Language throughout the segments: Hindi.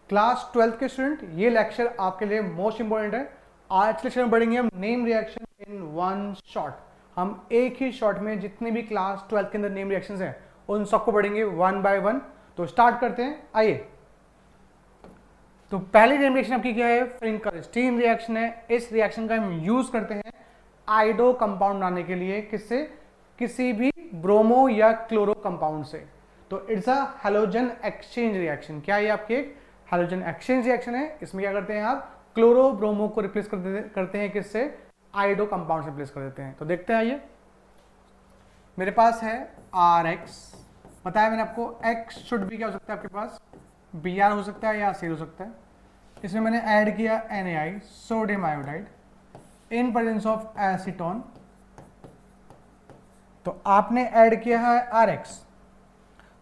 क्लास 12th के स्टूडेंट, ये लेक्चर आपके लिए मोस्ट इंपॉर्टेंट है। आज के लेक्चर में पढ़ेंगे हम name reaction in one shot. हम एक ही शॉट में जितने भी क्लास 12th के अंदर नेम रिएक्शंस हैं उन सबको पढ़ेंगे वन बाय वन। तो स्टार्ट करते हैं, आइए। तो पहली नेम रिएक्शन आपकी क्या है? फ्रिंकल स्टीन रिएक्शन है। इस रिएक्शन का हम यूज करते हैं आइडो कंपाउंड बनाने के लिए। किससे? किसी भी ब्रोमो या क्लोरो कंपाउंड से। तो it's a halogen exchange reaction. क्या ये आपकी एक हैलोजन एक्सचेंज रिएक्शन है? इसमें क्या करते हैं आप? क्लोरो ब्रोमो को रिप्लेस करते हैं किससे? आइडो कंपाउंड से रिप्लेस कर देते हैं। तो देखते हैं, आइए। मेरे पास है RX, बताया मैंने आपको X शुड भी क्या हो सकता है आपके पास? Br हो सकता है या Cl हो सकता है। इसमें मैंने ऐड किया NaI, sodium iodide, in presence of acetone. तो आपने ऐड किया है RX।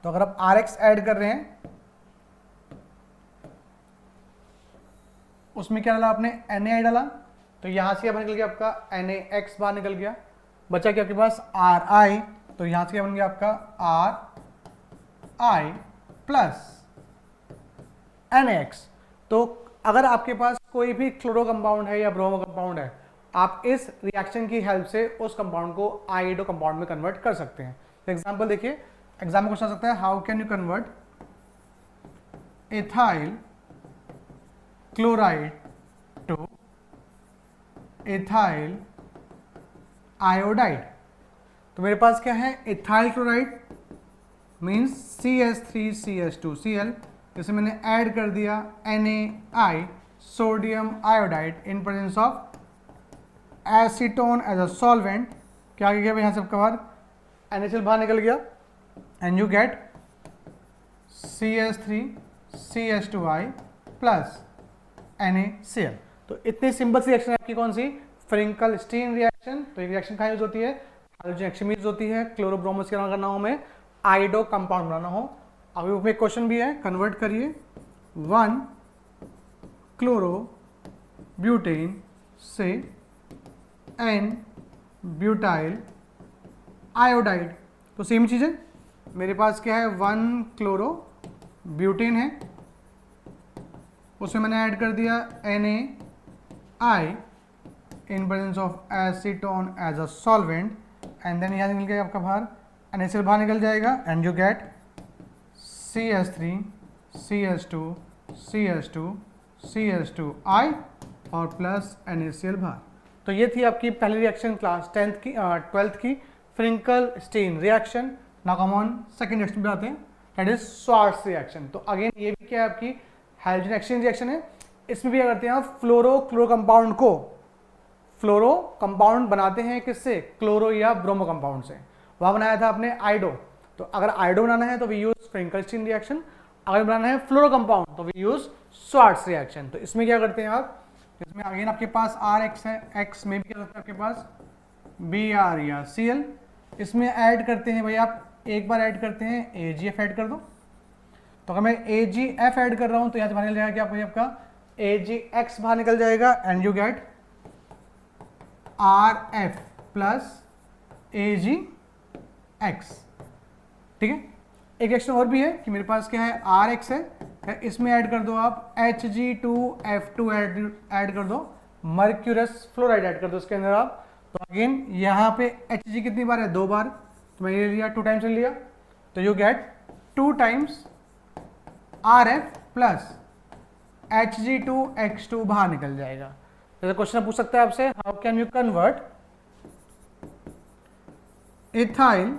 तो अगर आप RX ऐड कर रहे हैं, उसमें क्या डाला आपने? NaI डाला। तो यहां से क्या निकल गया आपका? NaX बाहर निकल गया। बचा क्या आपके पास? Ri। तो यहां से क्या बन गया आपका? Ri plus NaX। तो अगर आपके पास कोई भी क्लोरो कंपाउंड है या ब्रोमो कंपाउंड है, आप इस रिएक्शन की हेल्प से उस कंपाउंड को आइडो कंपाउंड में कन्वर्ट कर सकते हैं। तो एग्जांपल देखिए, एग्जाम में क्वेश्चन आ सकता है, how can you convert ethyl chloride to ethyl iodide. तो मेरे पास क्या है? Ethyl chloride means CH3CH2Cl। जैसे मैंने ऐड कर दिया NaI, sodium iodide, in presence of acetone as a solvent. क्या आ गया यहाँ से आपका बाहर? NaCl बाहर निकल गया and you gate CH3CH2I plus NaCl। तो इतनी सिंपल सी रिएक्शन है आपकी कौन सी? फ्रिंकल स्टीन रिएक्शन। तो ये रिएक्शन कहाँ यूज होती है? हाइड्रोजन एक्सचेंज में यूज होती है। क्लोरोब्रोमो से करना हो, हमें आइडो कंपाउंड बनाना हो। अभी उसमें क्वेश्चन भी है, कन्वर्ट करिए 1 क्लोरो ब्यूटेन से N ब्यूटाइल आयोडाइड। तो सेम चीज़ है, मेरे पास क्या है? 1 क्लोरो ब्यूटेन है, उसमें मैंने ऐड कर दिया NaI in presence of acetone as a solvent and then यहाँ निकल गया आपका बाहर NaCl बाहर निकल जाएगा एंड यू गेट CH3CH2CH2CH2I और प्लस NaCl बाहर। तो ये थी आपकी पहली रिएक्शन क्लास 12th की Finkelstein reaction. Now come on second reaction पे आते हैं, दैट इज स्वार्ट्ज रिएक्शन। तो अगेन ये भी क्या है? आपकी हाइड्रोजन एक्सचेंज रिएक्शन है। इसमें भी क्या करते हैं आप? क्लोरो कंपाउंड को फ्लोरो कंपाउंड बनाते हैं किससे? क्लोरो या ब्रोमो कंपाउंड से। वहां बनाया था आपने आइडो। तो अगर आइडो बनाना है तो वी यूज फ्रिंकल स्टीन रिएक्शन, अगर बनाना है फ्लोरो कंपाउंड तो वी यूज स्वार्ट्ज रिएक्शन। तो इसमें क्या करते हैं आप? इसमें अगेन आपके पास RX है, X में भी क्या होता है आपके पास? Br या Cl। इसमें ऐड करते हैं भाई आप, एक बार ऐड करते हैं AgF ऐड कर दो। तो अगर मैं AgF ऐड कर रहा हूं तो यहां से बाहर निकल जाएगा क्या भाई आपका? AgX बाहर निकल जाएगा and you gate RF plus AgX। ठीक है। एक रिएक्शन और भी है कि मेरे पास क्या है? RX है, इसमें ऐड कर दो आप Hg2F2 ऐड कर दो, मर्क्यूरस फ्लोराइड ऐड कर दो इसके अंदर आप। तो अगेन यहाँ पे Hg कितनी बार है? 2 बार। तो मैंने लिया 2 टाइम्स लिया, तो you gate 2 times RF plus Hg2X2 बाहर निकल जाएगा। जैसे क्वेश्चन पूछ सकता है आपसे, how can you convert ethyl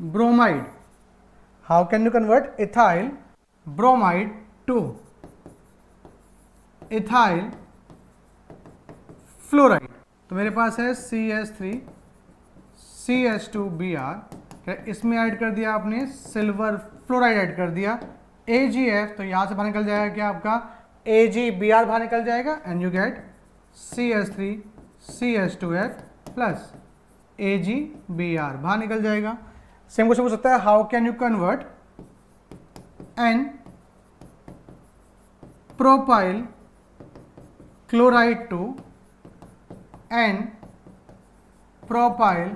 bromide, how can you convert ethyl bromide to ethyl fluoride. तो मेरे पास है CH3CH2Br, इसमें ऐड कर दिया आपने सिल्वर फ्लोराइड ऐड कर दिया AgF। तो यहां से बाहर निकल जाएगा क्या आपका? AgBr बाहर निकल जाएगा and you get CH3CH2F plus AgBr बाहर निकल जाएगा। सेम क्वेश्चन पूछ सकता है, how can you convert N propyl chloride to N propyl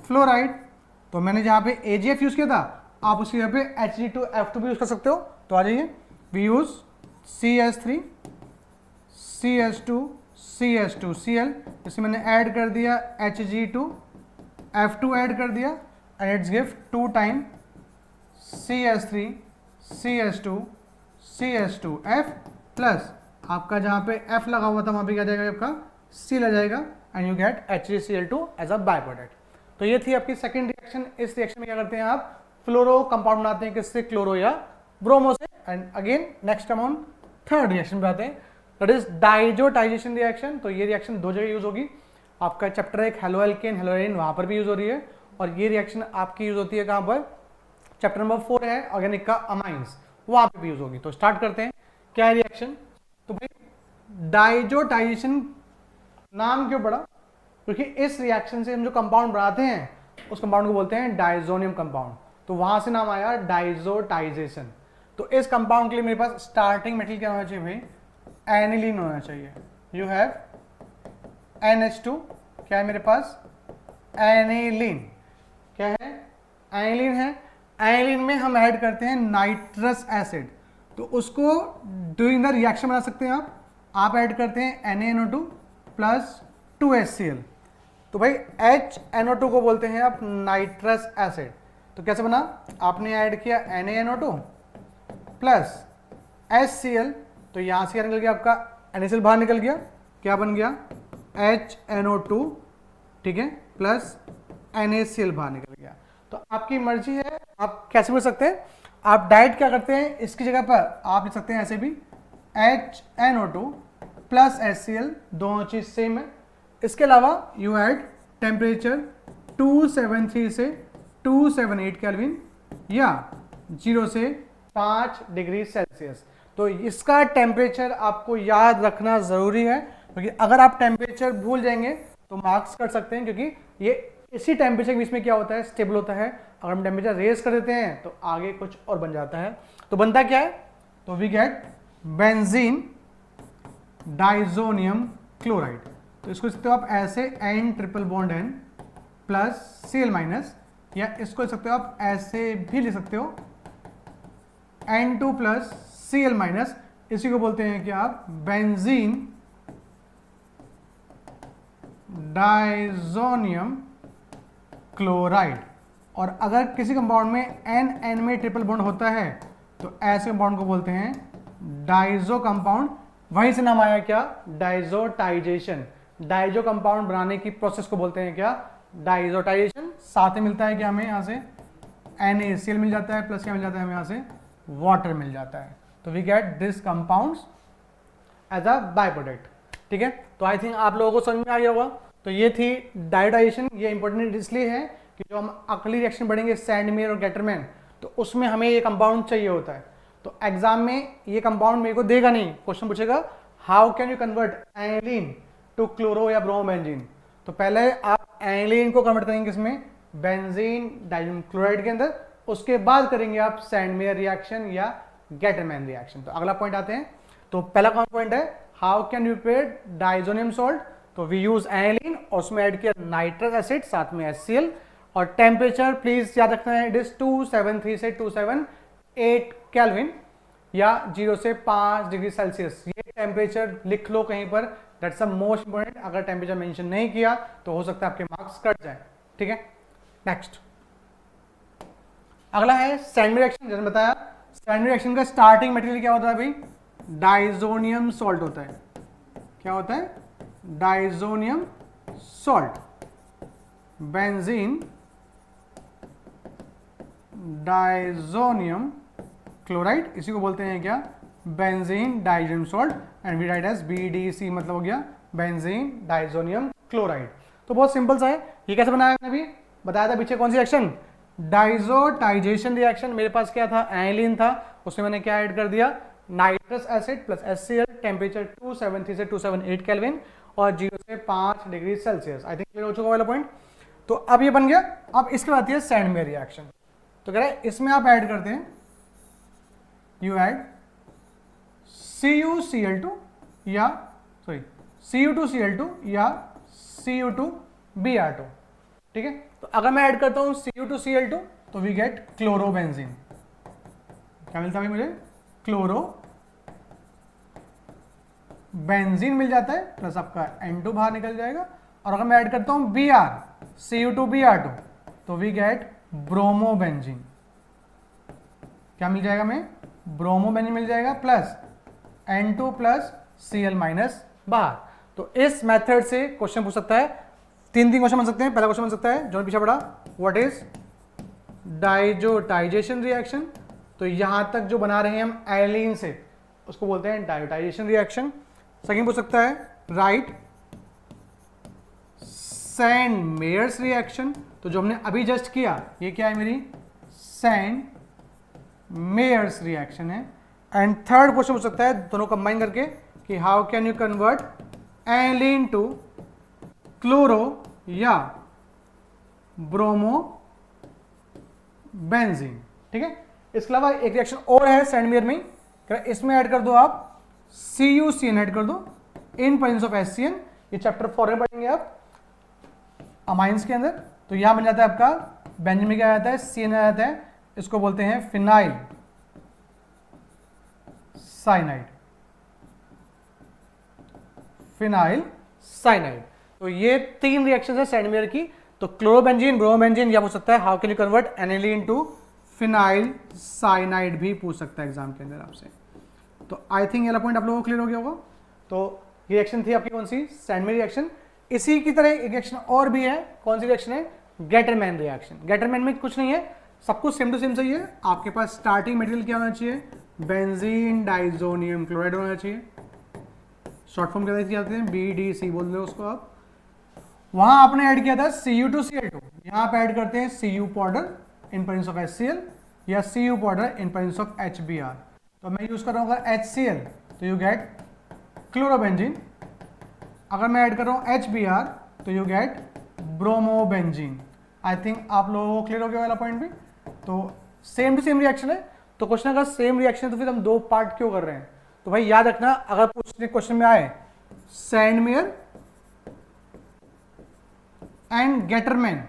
fluoride. तो मैंने जहां पे AgF यूज किया था आप उसकी जगह पे Hg2F2 भी यूज कर सकते हो। तो आ जाइए, we use CS3 CS2 CS2 Cl, इसमें मैंने ऐड कर दिया Hg2F2 ऐड कर दिया and it's give 2 time CS3 CS2 CS2F plus आपका जहाँ पे F लगा हुआ था वहाँ पे क्या जाएगा, आपका C आ जाएगा and you get HgCl2 as a by product. तो ये थी आपकी सेकंड रिएक्शन। इस रिएक्शन में क्या करते हैं आप, फ्लोरो कंपाउंड बनाते हैं, किससे, क्लोरो या ब्रोमो से। एंड अगेन नेक्स्ट हम ऑन थर्ड रिएक्शन पे आते हैं, दैट इज डाइजोटाइजेशन रिएक्शन। तो ये रिएक्शन दो जगह यूज होगी, आपका चैप्टर एक हेलो एल्केन हेलो एरिन, वहां पर भी यूज हो रही है, और ये रिएक्शन आपकी यूज होती है कहां पर, चैप्टर नंबर 4 है ऑर्गेनिक का अमाइंस, वहां पे भी यूज होगी। तो स्टार्ट करते हैं, क्या है रिएक्शन। तो भाई डाइजोटाइजेशन नाम क्यों पड़ा, क्योंकि इस रिएक्शन से हम जो कंपाउंड बनाते हैं उस कंपाउंड को बोलते हैं डाइजोनियम कंपाउंड, तो वहां से नाम आया डाइजोटाइजेशन। तो इस कंपाउंड के लिए मेरे पास स्टार्टिंग मेटेरियल क्या होना चाहिए भाई, एनिलीन होना चाहिए। यू हैव NH2, क्या है मेरे पास, एनिलीन। क्या है, एनिलीन है। एनिलीन में हम ऐड करते हैं नाइट्रस एसिड, तो उसको ड्यूरिंग द रिएक्शन बना सकते हैं आप ऐड करते हैं NaNO2 प्लस 2HCl। तो भाई HNO2 को बोलते हैं आप नाइट्रस एसिड। तो कैसे बना, आपने ऐड किया NaNO2 प्लस HCl, तो यहां से क्या निकल गया, आपका NaCl बाहर निकल गया, क्या बन गया HNO2, ठीक है, प्लस NaCl बाहर निकल गया। तो आपकी मर्जी है, आप कैसे बोल सकते हैं, आप डायरेक्ट क्या करते हैं, इसकी जगह पर आप लिख सकते हैं ऐसे भी HNO2 प्लस HCl, दोनों चीज सेम है। इसके अलावा यू ऐड टेम्परेचर 273 से 278 केल्विन या 0 से 5 डिग्री सेल्सियस। तो इसका टेम्परेचर आपको याद रखना जरूरी है, क्योंकि अगर आप टेम्परेचर भूल जाएंगे तो मार्क्स कर सकते हैं, क्योंकि ये इसी टेम्परेचर के बीच में क्या होता है, स्टेबल होता है। अगर हम टेम्परेचर रेज कर देते हैं तो आगे कुछ और बन जाता है। तो बनता क्या है, तो we get benzene diazonium chloride. तो इसको लिख सकते हो आप ऐसे N triple bond N plus Cl minus, या इसको लिख सकते हो आप ऐसे भी लिख सकते हो N2 प्लस Cl माइनस, इसी को बोलते हैं कि आप बेंजीन डाइजोनियम क्लोराइड। और अगर किसी कंपाउंड में N में ट्रिपल बॉन्ड होता है तो ऐसे कंपाउंड को बोलते हैं डाइजो कंपाउंड। वहीं से नाम आया क्या, डाइजोटाइजेशन। डाइजो कंपाउंड बनाने की प्रोसेस को बोलते हैं क्या, डाइजोटाइजेशन। साथ में मिलता है कि हमें यहाँ से NaCl मिल जाता है, प्लस क्या मिल जाता है, हमें यहाँ से वाटर मिल जाता है। तो we get this compounds as a by product. ठीक है, तो आई थिंक आप लोगों को समझ में आ गया होगा। तो ये थी डाइजोटाइजेशन। ये इंपॉर्टेंट इसलिए है कि जो हम अगली रिएक्शन बढ़ेंगे सैंडमेयर और गेटरमैन, तो उसमें हमें ये कंपाउंड चाहिए होता है। तो एग्जाम में ये कंपाउंड मेरे को देगा नहीं, क्वेश्चन पूछेगा how can you convert aniline to chloro या ब्रोमोबेंजीन। तो पहले आप एनिलीन को कन्वर्ट करेंगे किसमें, बेंजीन डाइजोनियम क्लोराइड के अंदर, उसके बाद करेंगे आप सैंडमेयर रिएक्शन या गेटरमैन रिएक्शन। तो अगला पॉइंट आते हैं। तो पहला कौन पॉइंट है, how can you prepare diazonium salt. तो वी यूज एनिलीन और उसमें ऐड किया नाइट्रस एसिड, साथ में HCl, और टेम्परेचर प्लीज याद रखना है, इट इज 273 से 278 केल्विन या 0 से 5 डिग्री सेल्सियस। ये टेम्परेचर लिख लो कहीं पर, दैट्स द मोस्ट इंपोर्टेंट। अगर टेम्परेचर मेंशन नहीं किया तो हो सकता है आपके मार्क्स कट जाए। ठीक है, नेक्स्ट अगला है सैंडविच रिएक्शन। जैसे बताया, सैंडविच रिएक्शन का स्टार्टिंग मटेरियल क्या होता है भाई, डाइजोनियम सॉल्ट होता है। क्या होता है, diazonium salt, benzene diazonium chloride, इसी को बोलते हैं क्या, benzene diazonium salt, and we write as BDC, मतलब हो गया बेंजीन डाइजोनियम क्लोराइड। तो बहुत सिंपल सा है। ये कैसे बनाया मैंने अभी बताया था पीछे, कौन सी रिएक्शन, डाइजोटाइजेशन रिएक्शन। मेरे पास क्या था, एनिलीन था, उसमें मैंने क्या ऐड कर दिया, nitrous acid plus HCl, temperature 273 से 278 केल्विन और 0 से 5 degree Celsius. I think clear हो चुका वाला पॉइंट। तो अब ये बन गया। अब इसके बाद है सैंडमेयर रिएक्शन। तो कह रहे हैं इसमें आप ऐड करते हैं, यू ऐड CuCl2 या Cu2Cl2 या Cu2Br2। ठीक है, तो अगर मैं ऐड करता हूं Cu2Cl2 तो वी गेट क्लोरोबेंजीन। क्या मिलता है भाई मुझे? क्लोरो बेंजीन मिल जाता है, प्लस आपका N2 बाहर निकल जाएगा। और अगर मैं ऐड करता हूं Br, Cu2 Br2, तो वी गेट ब्रोमोबेंजीन। क्या मिल जाएगा हमें? ब्रोमोबेंजीन मिल जाएगा, plus N2 plus Cl minus बाहर। तो इस मेथड से क्वेश्चन पूछ सकता है, तीन क्वेश्चन बन सकते हैं। पहला क्वेश्चन बन सकता है जो पीछे पड़ा, व्हाट इज डाइजोटाइजेशन रिएक्शन। तो यहां तक जो बना रहे हैं हम एलिन से, उसको बोलते हैं डाइजोटाइजेशन रिएक्शन। सेकंड पूछ सकता है, राइट सैंड मेयर्स रिएक्शन। तो जो हमने अभी जस्ट किया, ये क्या है मेरी? सैंड मेयर्स रिएक्शन है। एंड थर्ड क्वेश्चन पूछ सकता है दोनों कंबाइन करके कि how can you convert aniline to chloro या ब्रोमो बेंजीन। ठीक है, इसके अलावा एक रिएक्शन और है सैंडमेयर में, इसमें ऐड कर दो आप CuCN ऐड कर दो इन प्रेजेंस ऑफ HCN। ये चैप्टर 4 में पढ़ेंगे आप अमाइंस के अंदर। तो यहां बन जाता है आपका बेंजीन में क्या आ जाता है? CN आ जाता है, इसको बोलते हैं फिनाइल साइनाइड। Phenyl cyanide. तो ये तीन रिएक्शन है सैंडमेयर की। तो क्लोरोबेंजीन, ब्रोमोबेंजीन, या पूछ सकता है how can you convert aniline to phenyl cyanide भी पूछ सकता है एग्जाम के अंदर आपसे। तो आई थिंक ये पॉइंट आप लोगों को क्लियर हो गया होगा। तो ये रिएक्शन थी आपकी कौन सी? Sandmeyer reaction. इसी की तरह एक रिएक्शन और भी है, कौन सी रिएक्शन है? Gattermann reaction. गेटरमैन में कुछ नहीं है, सब कुछ सेम टू सेम सही है। आपके पास स्टार्टिंग मटेरियल क्या होना चाहिए? बेंजीन डाइजोनियम क्लोराइड होना चाहिए। शॉर्ट फॉर्म क्या जाते हैं? BDC बोल दो उसको आप। वहां आपने ऐड किया था Cu2Cl2, यहां पे ऐड करते हैं Cu powder in presence of HCl या Cu powder in presence of HBr। तो मैं यूज कर रहा हूँ HCl, तो यू गेट क्लोरोबेंजीन। अगर मैं ऐड कर रहा हूँ HBr, तो you gate bromobenzene. I think आप लोगों को क्लियर हो गया वाला पॉइंट भी। तो सेम टू सेम रिएक्शन है। तो क्वेश्चन अगर सेम रिएक्शन है तो फिर हम दो पार्ट क्यों कर रहे हैं? तो भाई याद रखना, अगर पूछने क्वेश्चन में आए Sandmeyer and Gattermann,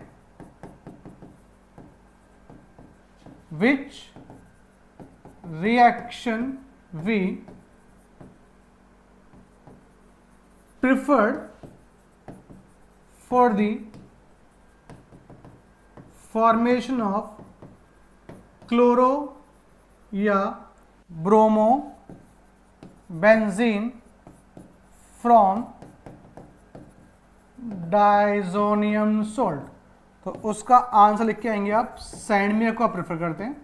which reaction we preferred for the formation of chloro या bromo benzene from diazonium salt. तो उसका आंसर लिख के आएंगे आप, सैंडमेयर को आप प्रेफर करते हैं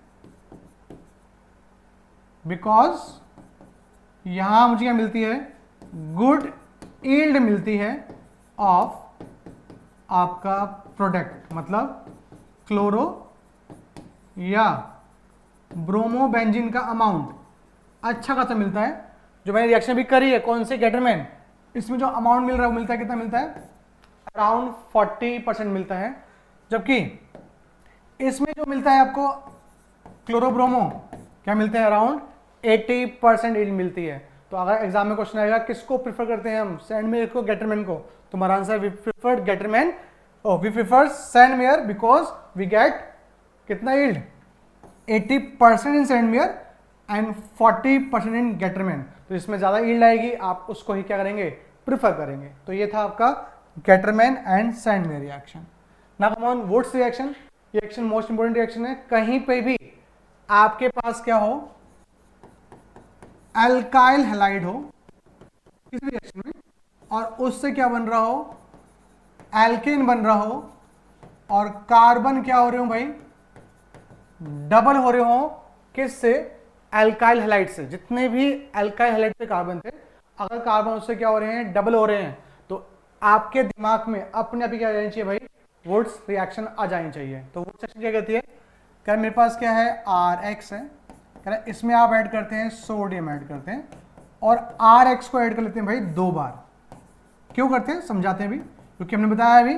बिकॉज यहां मुझे क्या मिलती है? गुड ईल्ड मिलती है ऑफ आपका प्रोडक्ट, मतलब क्लोरो या ब्रोमोबेंजीन का अमाउंट अच्छा खासा मिलता है। जो मैंने रिएक्शन भी करी है कौन से? गेटरमैन, इसमें जो अमाउंट मिल रहा है वो मिलता है, कितना मिलता है? अराउंड 40% मिलता है। जबकि इसमें जो मिलता है आपको क्लोरोब्रोमो, क्या मिलते हैं? अराउंड 80% ईल्ड मिलती है। तो अगर एग्जाम में क्वेश्चन आएगा किसको प्रेफर करते हैं हम, सैंडमेयर को गेटरमैन को, तो हमारा answer we prefer Gattermann, we prefer Sandmeyer because we get कितना yield? 80% in Sandmeyer and 40% in Gattermann. तो इसमें ज्यादा ईल्ड आएगी, आप उसको ही क्या करेंगे? प्रेफर करेंगे। तो ये था आपका Gattermann and Sandmeyer reaction. Now come on Wurtz reaction. ये रिएक्शन मोस्ट इंपोर्टेंट रिएक्शन है। कहीं पे भी आपके पास क्या हो? अल्काइल हैलाइड हो किस रिएक्शन में, और उससे क्या बन रहा हो? एल्केन बन रहा हो, और कार्बन क्या हो रहे हो भाई? डबल हो रहे हो। किससे? अल्काइल हैलाइड से। जितने भी अल्काइल हैलाइड पे कार्बन थे, अगर कार्बन उससे क्या हो रहे हैं? डबल हो रहे हैं, तो आपके दिमाग में अपने आप ही क्या आ जानी चाहिए भाई? वुड्स रिएक्शन आ जानी चाहिए। तो वुड्स रिएक्शन क्या कहती है? क्या मेरे पास क्या है? RX है, इसमें आप ऐड करते हैं सोडियम ऐड करते हैं, और RX को ऐड कर लेते हैं भाई 2 बार। क्यों करते हैं समझाते हैं अभी, क्योंकि हमने बताया अभी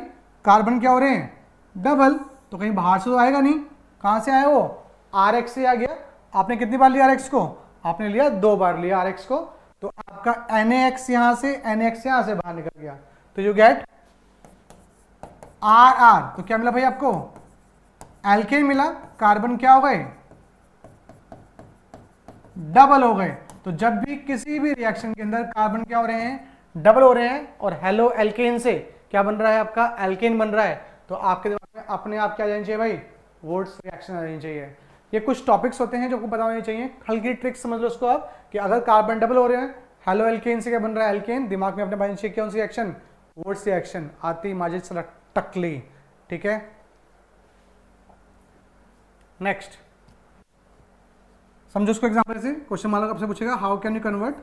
कार्बन क्या हो रहे हैं? डबल। तो कहीं बाहर से तो आएगा नहीं, कहां से आया वो? RX से आ गया। आपने कितनी बार लिया RX को? आपने लिया 2 बार लिया RX को। तो आपका NaX यहां से, NX यहां से बाहर निकल गया, तो यू गेट RR। तो क्या मिला भाई आपको? एल्केन मिला, कार्बन क्या हो गए, डबल हो गए। तो जब भी किसी भी रिएक्शन के अंदर कार्बन क्या हो रहे हैं, डबल हो रहे हैं, और हेलो एल्केन से क्या बन रहा है, आपका एल्केन बन रहा है, तो आपके दिमाग में अपने आप क्या आ जानी चाहिए भाई, वुड्स रिएक्शन आ जानी चाहिए। ये कुछ टॉपिक्स होते हैं जो आपको पता होने चाहिए, हल्की ट्रिक्स समझ लो उसको आप, कि अगर कार्बन डबल हो रहे हैं, हेलो एल्केन से क्या बन रहा है, एल्केन, दिमाग में अपने बन चाहिए कौन सी रिएक्शन, वुड्स रिएक्शन, आती माजिद सलक टकली। ठीक है, नेक्स्ट समझो उसको एग्जांपल से। क्वेश्चन मान लो आपसे पूछेगा, how can you convert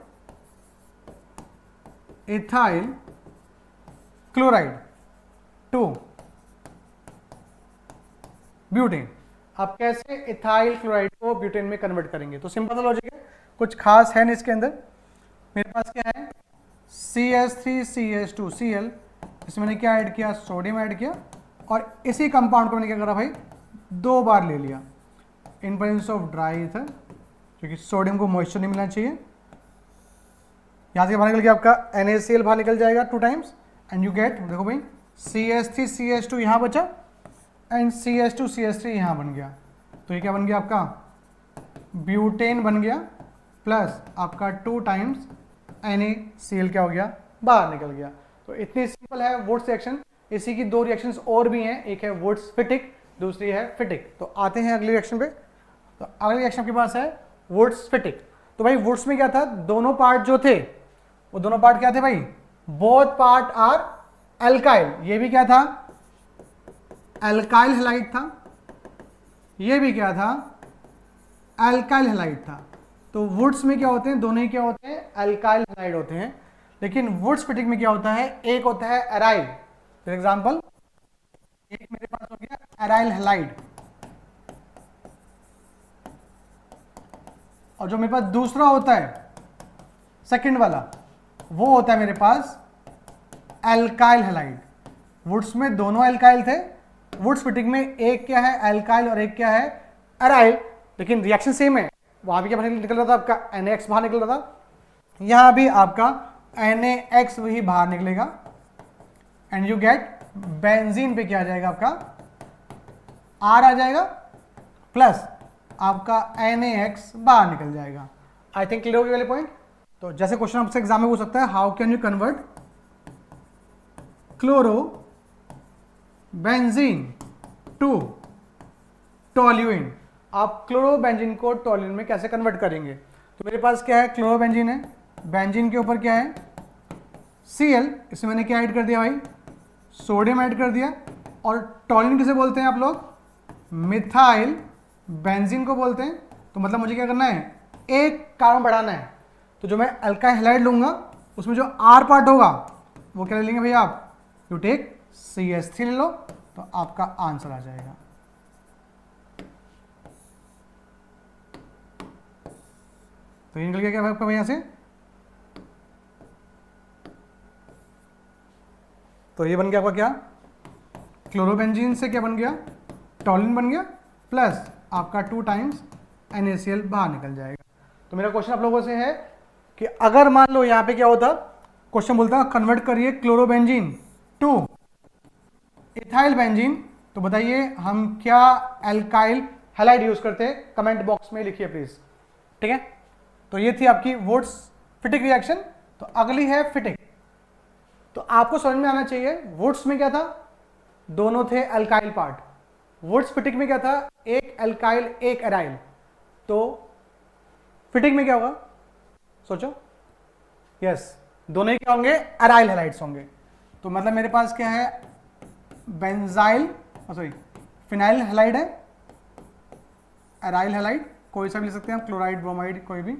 ethyl chloride to butane. आप कैसे इथाइल क्लोराइड को ब्यूटेन में कन्वर्ट करेंगे? तो सिंपल लॉजिक है, कुछ खास है नहीं इसके अंदर। मेरे पास क्या है, CH3CH2Cl, इसमें मैंने क्या ऐड किया, सोडियम ऐड किया, और इसी कंपाउंड को मैंने क्या करा भाई, 2 बार ले लिया इन प्रेजेंस ऑफ ड्राई ईथर, क्योंकि सोडियम को मॉइस्चर नहीं मिलना चाहिए। यहाँ से बाहर निकल के आपका NaCl बाहर निकल जाएगा 2 टाइम्स, एंड यू गेट, देखो भाई, CH3CH2 यहाँ बचा एंड CH2CH3 यहाँ बन गया। तो ये क्या बन गया आपका, ब्यूटेन बन गया, प्लस आपका 2 टाइम्स NaCl क्या हो गया, बाहर निकल गया। तो इतनी सिंपल है वुड्स रिएक्शन। इसी की 2 रिएक्शंस और भी हैं, एक है वुड्स फिटिक, दूसरी है फिटिक। तो आते हैं अगली रिएक्शन पे। तो अगली रिएक्शन के पास है वुड्स फिटिक। तो भाई वुड्स में क्या था, दोनों पार्ट जो थे वो दोनों पार्ट क्या थे भाई, बोथ पार्ट आर एल्काइल। ये भी क्या था, एल्काइल हैलाइड था, ये भी क्या था, एल्काइल हैलाइड था। तो वुड्स में क्या होते हैं, दोनों ही क्या होते हैं, एल्काइल हैलाइड होते हैं। लेकिन वुड्स फिटिक में क्या होता है, एक होता है एराइल। फॉर एग्जांपल, एक मेरे पास हो गया एराइल हैलाइड, और जो मेरे पास दूसरा होता है सेकंड वाला, वो होता है मेरे पास एल्काइल हैलाइड। वुड्स में दोनों एल्काइल थे, वुड्स फिटिक में एक क्या है, एल्काइल, और एक क्या है, एराइल, लेकिन रिएक्शन सेम है। वहां भी क्या निकल रहा था, आपका NaX बाहर निकल रहा था, यहां भी आपका NaX वही बाहर निकलेगा, एंड यू गेट बेंजीन पे क्या आ जाएगा, आपका R आ जाएगा, प्लस आपका NaX बाहर निकल जाएगा। आई थिंक क्लियर हो गया वाले पॉइंट। तो जैसे क्वेश्चन आपसे एग्जाम में पूछ सकता है, how can you convert chloro benzene to toluene. आप क्लोरोबेंजीन को टोल्यूइन में कैसे कन्वर्ट करेंगे? तो मेरे पास क्या है, क्लोरोबेंजीन है, बेंजीन के ऊपर क्या है, Cl, इसमें मैंने क्या ऐड कर दिया भाई, सोडियम ऐड कर दिया, और टोल्यूइन किसे बोलते हैं आप लोग, मिथाइल बेंजीन को बोलते हैं। तो मतलब मुझे क्या करना है, एक कार्बन बढ़ाना है। तो जो मैं अल्काइल हैलाइड लूंगा, उसमें जो R पार्ट होगा वो क्या ले लेंगे भैया आप, यू टेक CH3 ले लो, तो आपका आंसर आ जाएगा। तो ये निकल गया क्या भाई आपका भैया से, तो ये बन गया आपका क्या, क्लोरोबेंजीन से क्या बन गया, टोल्यूइन बन गया, प्लस आपका 2 टाइम्स NaCl बाहर निकल जाएगा। तो मेरा क्वेश्चन आप लोगों से है कि अगर मान लो यहाँ पे क्या होता, क्वेश्चन बोलता कन्वर्ट करिए क्लोरोबेंजीन टू इथाइल बेंजीन, तो बताइए हम क्या एल्काइल हैलाइड यूज करते हैं, कमेंट बॉक्स में लिखिए प्लीज। ठीक है, तो ये थी आपकी वुड्स फिटिक रिएक्शन। तो अगली है फिटिक। तो आपको समझ में आना चाहिए, वुड्स में क्या था, दोनों थे एल्काइल पार्ट, वुड्स फिटिक में क्या था, एक एल्काइल एक एराइल। तो फिटिक में क्या होगा, सोचो, यस, दोनों ही क्या होंगे, एराइल हैलाइड्स होंगे। तो मतलब मेरे पास क्या है, बेंजाइल, सॉरी, फिनाइल हैलाइड है, एराइल हैलाइड, कोई सा भी ले सकते हैं हम, क्लोराइड ब्रोमाइड कोई भी।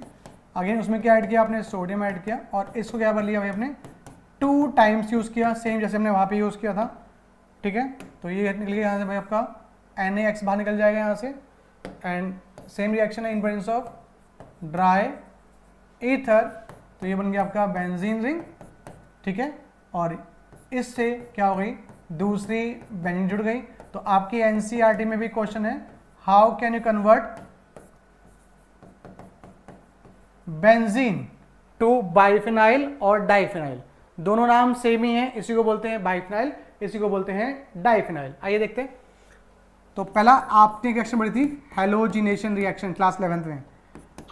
अगेन उसमें क्या ऐड किया आपने, सोडियम ऐड किया, और इसको क्या कर लिया भाई आपने, 2 टाइम्स यूज किया, सेम जैसे हमने वहां पे यूज किया था। ठीक है, तो ये निकल गया यहाँ से भाई आपका NaX बाहर निकल जाएगा यहाँ से, एंड सेम रिएक्शन है इन प्रेजेंस ऑफ ड्राई ईथर। तो ये बन गया आपका बेंजीन रिंग। ठीक है, और इससे क्या हो गई, दूसरी बेंजीन जुड़ गई। तो आपकी NCERT में भी क्वेश्चन है, how can you convert benzene to biphenyl और डाइफिनाइल। दोनों नाम सेम ही हैं, इसी को बोलते हैं बाइफिनाइल, इसी को बोलते हैं डाइफिनाइल। आइए देखते हैं। तो पहला आपने रिएक्शन पढ़ी थी हेलोजिनेशन रिएक्शन क्लास 11th में।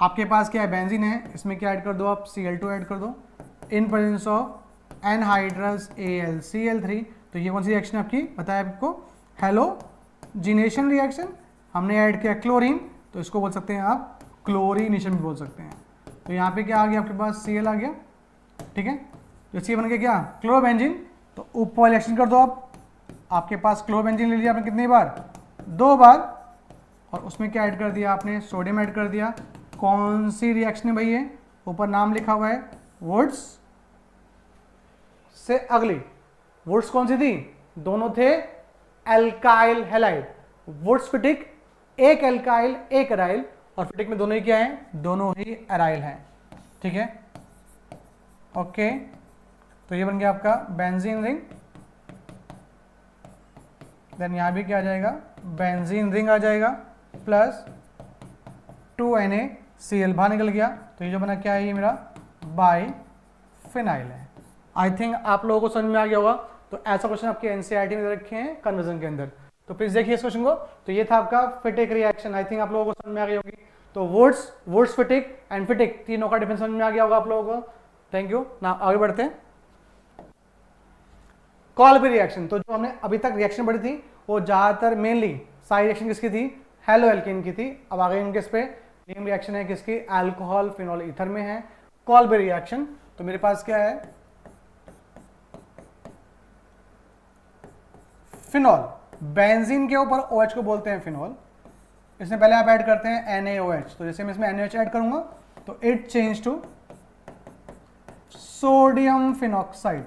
आपके पास क्या है, बेंजीन है, इसमें क्या ऐड कर दो आप, Cl2 ऐड कर दो इन प्रेजेंस ऑफ एनहाइड्रस AlCl3। तो ये कौन सी रिएक्शन आपकी बताया आपको, हेलोजिनेशन रिएक्शन। हमने ऐड किया क्लोरीन, तो इसको बोल सकते हैं आप क्लोरीनेशन भी बोल सकते हैं। तो यहाँ पे क्या आ गया आपके पास, Cl आ गया, ठीक है। तो इसकी बन गया क्या, क्लोरोबेंजीन। तो ऊपर वाली रिएक्शन कर दो आप, आपके पास क्लोरोबेंजीन ले लिया आपने कितनी बार, 2 बार, और उसमें क्या ऐड कर दिया आपने, सोडियम ऐड कर दिया। कौन सी रिएक्शन है भाई ये, ऊपर नाम लिखा हुआ है, वुड्स से अगली। वुड्स कौन सी थी, दोनों थे एल्काइल हैलाइड। वुड्स फिटिक एक एल्काइल एक एराइल, और फिटिक में दोनों ही क्या है, दोनों ही एराइल हैं, ठीक है। ओके, तो ये बन गया आपका बेंजीन रिंग। देन यहां भी क्या आ जाएगा, बेंजीन रिंग आ जाएगा प्लस 2NaCl बाहर निकल गया। तो ये जो बना क्या है, ये मेरा बाइफिनाइल है। आई थिंक आप लोगों को समझ में आ गया होगा। तो ऐसा क्वेश्चन आपके एनसीईआरटी में रखे हैं कन्वर्जन के अंदर। तो प्लीज देखिए इस क्वेश्चन को। तो ये था आपका फिटिक रिएक्शन, आई थिंक आप लोगों को समझ में आ गई होगी। तो वुड्स फिटिक एंड फिटिक तीनों का डिफरेंस समझ में आ गया होगा आप लोगों को। थैंक यू ना, आगे बढ़ते हैं। कॉल्बी रिएक्शन, तो जो हमने अभी तक रिएक्शन पढ़ी थी वो ज्यादातर मेनली सारी रिएक्शन किसकी थी, हेलो एल्केन की थी। अब आगे हम किस पे, नेम रिएक्शन है किसकी, अल्कोहल फिनॉल ईथर में है कॉल्बी रिएक्शन। तो मेरे पास क्या है, फिनॉल, बेंजीन के ऊपर OH को बोलते हैं फिनॉल। इसमें पहले आप ऐड करते हैं NaOH। तो जैसे मैं इसमें NaOH ऐड करूंगा तो it change to sodium phenoxide,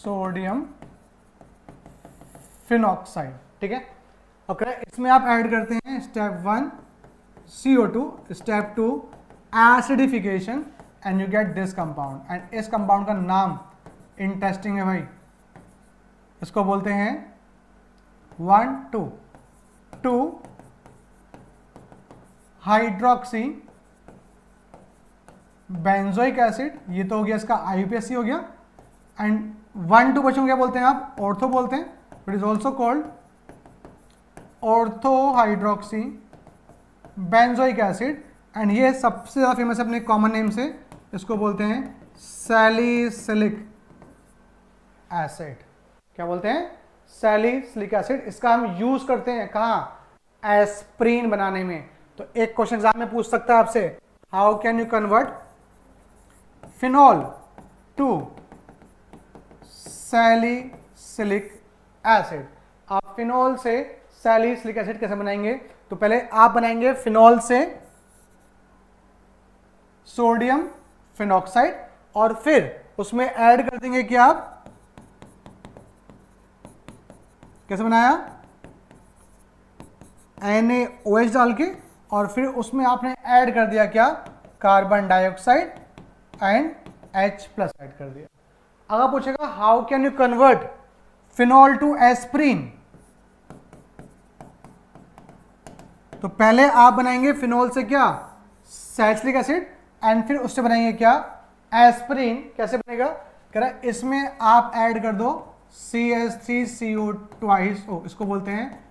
sodium phenoxide, ठीक है। ओके, इसमें आप ऐड करते हैं step 1 CO2, step 2 acidification, and you get this compound. एंड इस कंपाउंड का नाम इंटरेस्टिंग है भाई, इसको बोलते हैं 1,2 हाइड्रोक्सी बेंजोइक एसिड। ये तो हो गया इसका IUPAC हो गया। एंड 1,2 बच्चों क्या बोलते हैं आप, ऑर्थो बोलते हैं। It is also called ortho hydroxy benzoic acid. And ये सबसे ज्यादा फेमस है अपने कॉमन नेम से, इसको बोलते हैं सैलिसिलिक एसिड। क्या बोलते हैं, सैलिसिलिक एसिड। इसका हम यूज करते हैं कहाँ, एस्प्रीन बनाने में। तो एक क्वेश्चन एग्जाम में पूछ सकता है आपसे, how can you convert phenol to salicylic acid. आप फिनॉल से सैलिसिलिक एसिड कैसे बनाएंगे, तो पहले आप बनाएंगे फिनॉल से सोडियम फिनॉक्साइड, और फिर उसमें ऐड कर देंगे क्या आप, कैसे बनाया, NaOH डाल के, और फिर उसमें आपने ऐड कर दिया क्या, carbon dioxide and H+ add कर दिया। अगर पूछेगा how can you convert phenol to aspirin, तो पहले आप बनाएंगे फिनॉल से क्या, सैलिसिलिक एसिड, एंड फिर उससे बनाएंगे क्या, एस्प्रीन। कैसे बनेगा, कह रहा है इसमें आप ऐड कर दो CH3CO2, इसको बोलते हैं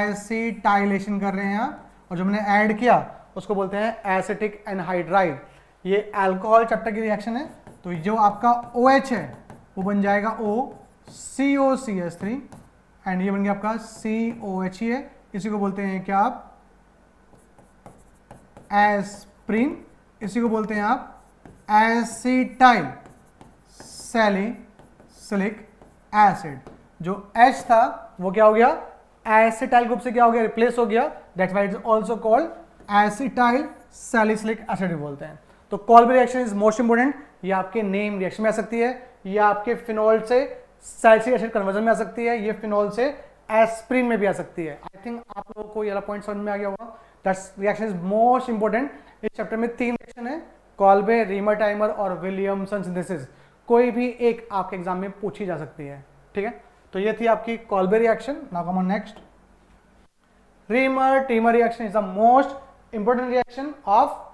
एसिटाइलेशन कर रहे हैं आप, और जो मैंने ऐड किया उसको बोलते हैं एसिटिक एनहाइड्राइड। ये अल्कोहल चैप्टर की रिएक्शन है। तो जो आपका OH है वो बन जाएगा OCOCH3, एंड ये बन गया आपका COH ही है। इसी को बोलते हैं क्या आप, एस्प्रीन। इसी को बोलते हैं आप एसिटाइल सैलिसिलिक एसिड। जो H था वो क्या हो गया, एसिटाइल ग्रुप से क्या हो गया, रिप्लेस हो गया। That's why it is also called acetyl salicylic acid भी बोलते हैं। तो कॉल्बी रिएक्शन इज मोस्ट इंपोर्टेंट। ये आपके नेम रिएक्शन में आ सकती है, ये आपके फिनॉल से सैलिसिलिक एसिड कन्वर्जन में आ सकती है, ये फिनॉल से एस्प्रीन में भी आ सकती है। आई थिंक आप लोगों को ये पॉइंट समझ में आ गया होगा। That's reaction is most important. इस चैप्टर में 3 रिएक्शन है, कॉल्बे, रीमर टाइमर और विलियमसन सिंथेसिस। कोई भी एक आपके एग्जाम में पूछी जा सकती है, ठीक है। तो ये थी आपकी Kolbe reaction. Now come on next, Reimer Tiemann reaction is the most important reaction of,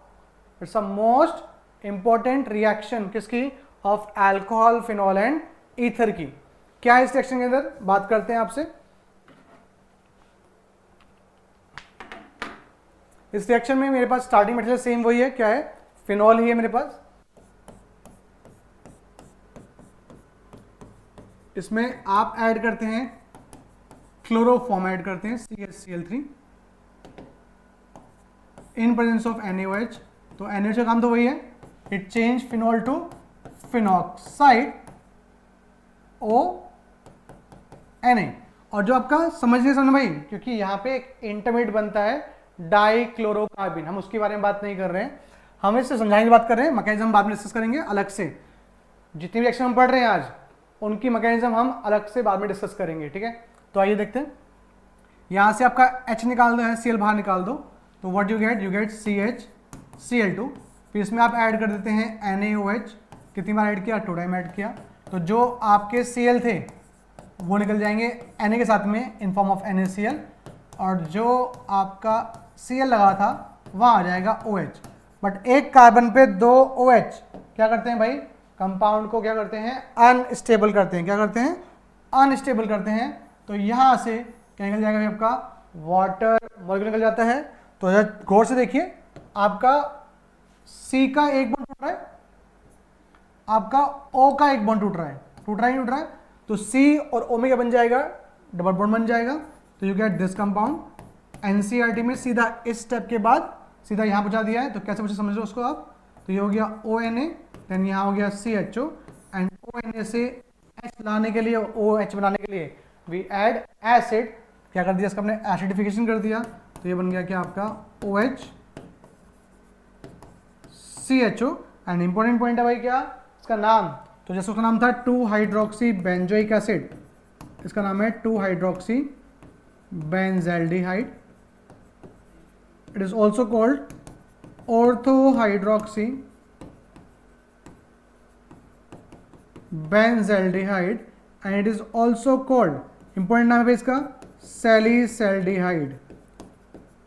its a most important reaction किसकी, of alcohol phenol and ether की। क्या है इस रिएक्शन के अंदर, बात करते हैं आपसे। इस रिएक्शन में मेरे पास स्टार्टिंग मटेरियल सेम वही है, क्या है, फिनॉल ही है मेरे पास। इसमें आप ऐड करते हैं क्लोरोफॉर्म, ऐड करते हैं CHCl3 in presence of NaOH। तो NaOH का काम तो वही है, it change phenol to phenoxide ONA। और जो आपका समझने भाई, क्योंकि यहाँ पे एक इंटरमीडिएट बनता है डाइक्लोरोकार्बिन, हम उसके बारे में बात नहीं कर रहे हैं, हम इससे समझाने की बात कर रहे हैं, मैकेनिज्म बाद में डिस्कस करेंगे अलग से। जितनी भी रिएक्शन हम पढ़ रहे हैं आज, उनकी मैकेनिज्म हम अलग से बाद में डिस्कस करेंगे, ठीक है। तो आइए देखते हैं, यहाँ से आपका H निकाल दो, Cl बाहर निकाल दो, तो व्हाट यू गेट CHCl2। फिर इसमें आप ऐड कर देते हैं NaOH, कितनी बार ऐड किया, 2 टाइम ऐड किया। तो जो आपके Cl थे वो निकल जाएंगे Na के साथ में इन फॉर्म ऑफ NaCl, और जो आपका Cl लगा था वहाँ आ जाएगा OH। बट एक कार्बन पे 2 OH क्या करते हैं भाई, कंपाउंड को क्या करते हैं, अनस्टेबल करते हैं। क्या करते हैं, अनस्टेबल करते हैं। तो यहाँ से क्या निकल जाएगा भाई, आपका वाटर मॉलिक्यूल निकल जाता है। तो गौर से देखिए, आपका C का एक बॉन्ड टूट रहा है, आपका O का एक बॉन्ड टूट रहा है, टूट रहा है नहीं टूट रहा है। तो C और O में क्या बन जाएगा, डबल बॉन्ड बन जाएगा। तो you get this compound. NCERT में सीधा इस स्टेप के बाद सीधा यहाँ पहुँचा दिया है, तो कैसे मुझे समझ लो उसको आप। तो ये हो गया ONA, देन यहाँ हो गया CHO, एंड ONA से H लाने के लिए, OH बनाने के लिए वी ऐड एसिड। क्या कर दिया इसका हमने, एसिडिफिकेशन कर दिया। तो ये बन गया क्या आपका OH CHO। And important point है भाई क्या, इसका नाम, तो जैसे उसका नाम था 2 हाइड्रोक्सी बेंजोइक एसिड, इसका नाम है 2 hydroxy benzaldehyde. It is also called ortho hydroxy benzaldehyde, and it is also called, important नाम है इसका, सैलिसैल्डिहाइड।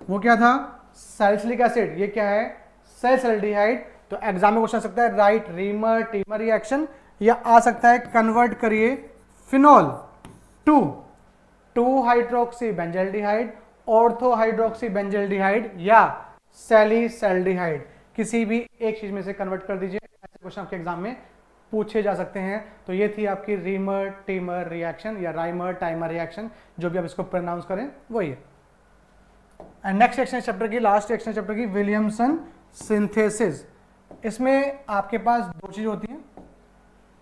वो क्या था, सैलिसिलिक एसिड, ये क्या है, सैलिसैल्डिहाइड। तो एग्जाम में क्वेश्चन आ सकता है, राइट रीमर टीमर रिएक्शन, या आ सकता है कन्वर्ट करिए phenol to 2 hydroxy benzaldehyde, ortho hydroxy benzaldehyde, या सैलिसैल्डिहाइड, किसी भी एक चीज में से कन्वर्ट कर दीजिए। ऐसे क्वेश्चन आपके एग्जाम में पूछे जा सकते हैं। तो ये थी आपकी रीमर टीमर रिएक्शन या राइमर टाइमर रिएक्शन, जो भी आप इसको प्रोनाउंस करें वही है। एंड नेक्स्ट रिएक्शन चैप्टर की, लास्ट रिएक्शन चैप्टर की, विलियमसन सिंथेसिस। इसमें आपके पास 2 चीज होती हैं।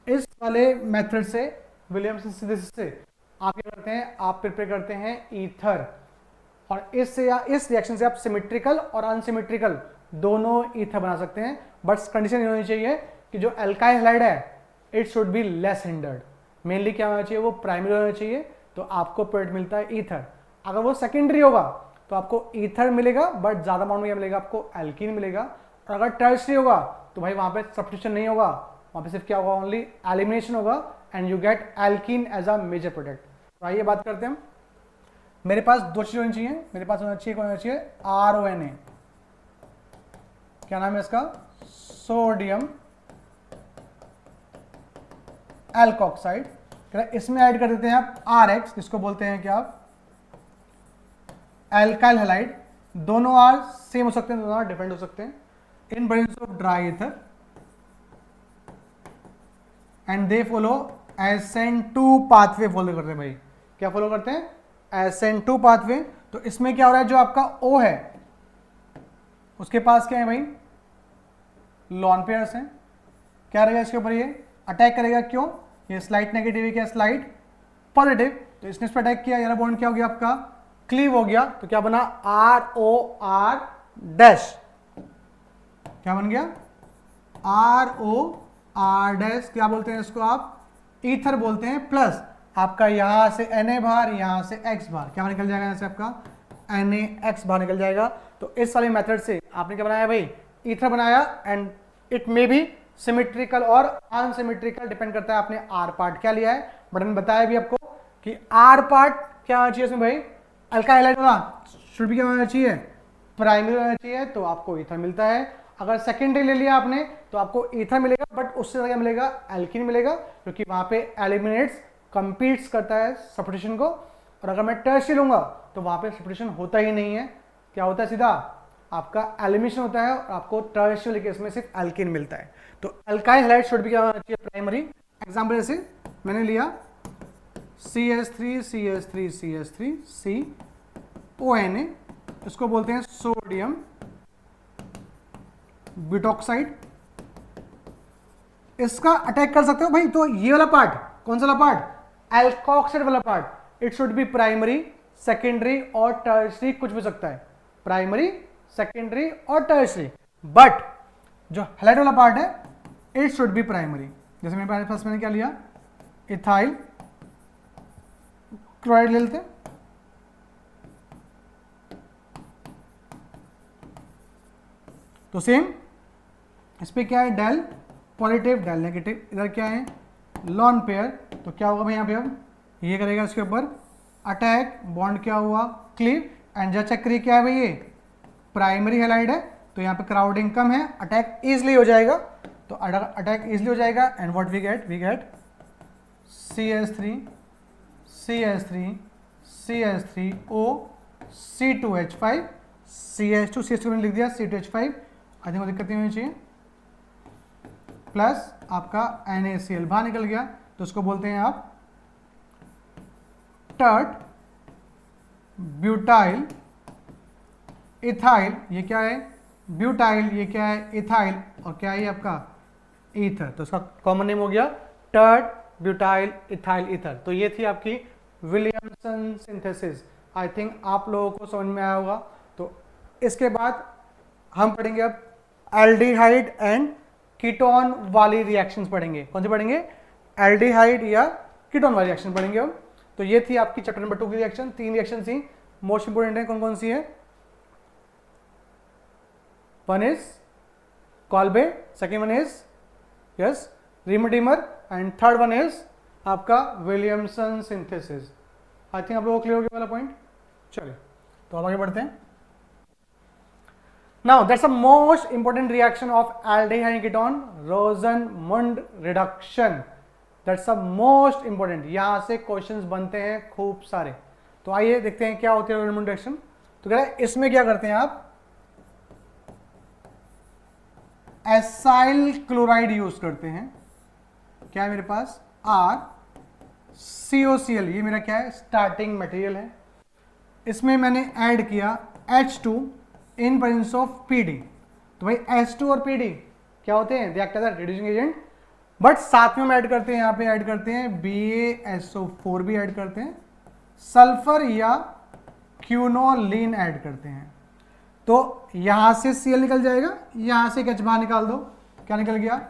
इस वाले मेथड से, विलियमसन सिंथेसिस से आप क्या करते हैं, आप प्रिपेयर करते हैं ईथर, और इससे या इस रिएक्शन से आप सिमेट्रिकल और अनसिमेट्रिकल दोनों ईथर बना सकते हैं। बट कंडीशन ये होनी चाहिए कि जो एल्काइल हैलाइड है it should be less hindered. Mainly क्या होना चाहिए, वो प्राइमरी होना चाहिए, तो आपको प्रोडक्ट मिलता है ईथर। अगर वो सेकेंडरी होगा तो आपको ईथर मिलेगा, बट ज्यादा अमाउंट में क्या मिलेगा, आपको एल्कीन मिलेगा। और अगर टर्शरी होगा तो भाई वहां पे सब्स्टिट्यूशन नहीं होगा, वहां पे सिर्फ क्या होगा, ओनली एलिमिनेशन होगा, and you get alkene as a major product. तो आइए बात करते हैं। मेरे पास 2 चीज होनी चाहिए, मेरे पास होना चाहिए, कौन होना चाहिए, RONA, क्या नाम है इसका, सोडियम एल्कोक्साइड। इसमें ऐड कर देते हैं आप RX, इसको बोलते हैं क्या आप, एल्काइल हैलाइड। दोनों आर सेम हो सकते हैं, दोनों आर डिफरेंट हो सकते हैं। इन presence of dry ether, and they follow SN2 pathway follow करते हैं भाई। क्या फॉलो करते हैं, SN2 पाथवे। तो इसमें क्या हो रहा है, जो आपका O है उसके पास क्या है भाई, लॉन पेयर्स हैं। क्या रहेगा इसके ऊपर, ये अटैक करेगा, क्यों, ये स्लाइड नेगेटिव है, क्या स्लाइड पॉजिटिव। तो इसने इस पर अटैक किया, यार बॉन्ड क्या हो गया आपका, क्लीव हो गया। तो क्या बना, ROR डैश, क्या बन गया, ROR डैश। क्या बोलते हैं इसको आप, ईथर बोलते हैं। प्लस आपका यहां से Na बाहर, यहां से X बाहर, क्या निकल जाएगा, यहां से आपका NaX बाहर निकल जाएगा। तो इस वाले मेथड से आपने क्या बनाया भाई, ईथर बनाया। And it may be symmetrical और अनसिमेट्रिकल, डिपेंड करता है आपने R पार्ट क्या लिया है। बट मैंने बताया भी आपको कि R पार्ट क्या होना चाहिए इसमें भाई, अल्काइल हैलाइड होगा, शुड भी क्या होना चाहिए, प्राइमरी होना चाहिए, तो आपको ईथर मिलता है। अगर सेकेंडरी ले लिया आपने तो आपको ईथर मिलेगा, बट उससे क्या मिलेगा, एल्कीन मिलेगा, क्योंकि वहां पे एलिमिनेट्स कंपीट्स करता है सब्स्टिट्यूशन को। और अगर मैं टर्शरी लूंगा तो वहां पे सब्स्टिट्यूशन होता ही नहीं है, क्या होता है, सीधा आपका एलिमिनेशन होता है और आपको टर्शियरी वाले केस में सिर्फ एल्कीन मिलता है। तो अल्काइल हैलाइड शुड भी क्या होना चाहिए, प्राइमरी। एग्जाम्पल जैसे मैंने लिया CH3 CONA, इसको बोलते हैं सोडियम ब्यूटॉक्साइड। इसका अटैक कर सकते हो भाई, तो ये वाला पार्ट कौन सा वाला पार्ट, एल्कोक्साइड वाला part, it should be primary, secondary और टर्शियरी, कुछ भी सकता है, प्राइमरी, सेकेंडरी और टर्शियरी। बट जो हैलाइड वाला पार्ट है इट शुड बी प्राइमरी। जैसे मेरे पास मैंने क्या लिया, इथाइल क्लोराइड ले लेते हैं, तो सेम इस पे क्या है, डेल पॉजिटिव डेल नेगेटिव, इधर क्या है लॉन पेयर, तो क्या होगा भाई यहाँ पे अब ये करेगा इसके ऊपर अटैक, बॉन्ड क्या हुआ क्लीव, एंड जब चेक करिए क्या है भाई ये प्राइमरी हैलाइड है, तो यहाँ पे क्राउडिंग कम है, अटैक इजिली हो जाएगा, तो अटैक इजिली हो जाएगा and what we get CH3O C2H5 CH2 मैंने लिख दिया C2H5, आई थिंक वो दिक्कत नहीं होनी चाहिए, प्लस आपका NaCl बाहर निकल गया, तो उसको बोलते हैं आप टर्ट ब्यूटाइल इथाइल, ये क्या है ब्यूटाइल, ये क्या है इथाइल, और क्या है ये आपका ईथर, तो इसका कॉमन नेम हो गया टर्ट ब्यूटाइल इथाइल ईथर। तो ये थी आपकी विलियमसन सिंथेसिस। आई थिंक आप लोगों को समझ में आया होगा। तो इसके बाद हम पढ़ेंगे अब एल्डिहाइड एंड कीटोन वाली रिएक्शंस पढ़ेंगे। कौन से पढ़ेंगे, एल्डिहाइड या कीटोन वाली रिएक्शन पढ़ेंगे हम। तो ये थी आपकी चैप्टर नंबर 2 की रिएक्शन। 3 रिएक्शन थी, मोस्ट इंपोर्टेंट है, कौन कौन सी है, one is Kolbe, second one is yes Reimer Tiemann, and third one is आपका विलियमसन सिंथेसिस। आई थिंक आप लोगों को क्लियर हो गया वाला पॉइंट। चलिए तो अब आगे बढ़ते हैं। Now that's the most important reaction of aldehyde ketone, रोजनमुंड reduction. That's the most important, यहां से क्वेश्चंस बनते हैं खूब सारे। तो आइए देखते हैं क्या होती है रोजनमुंड रिएक्शन। तो कह रहे हैं इसमें क्या करते हैं आप, एसाइल क्लोराइड यूज करते हैं। क्या है मेरे पास RCOCl, ये मेरा क्या है स्टार्टिंग मटेरियल है। इसमें मैंने ऐड किया H2 in presence of PD। तो भाई H2 और PD क्या होते हैं, react as reducing agent, but साथ में हम ऐड करते हैं, यहाँ पे ऐड करते हैं BaSO4 भी ऐड करते हैं, सल्फर या क्यूनोलिन ऐड करते हैं। तो यहां से Cl निकल जाएगा, यहां से एक H बाहर निकाल दो, क्या निकल गया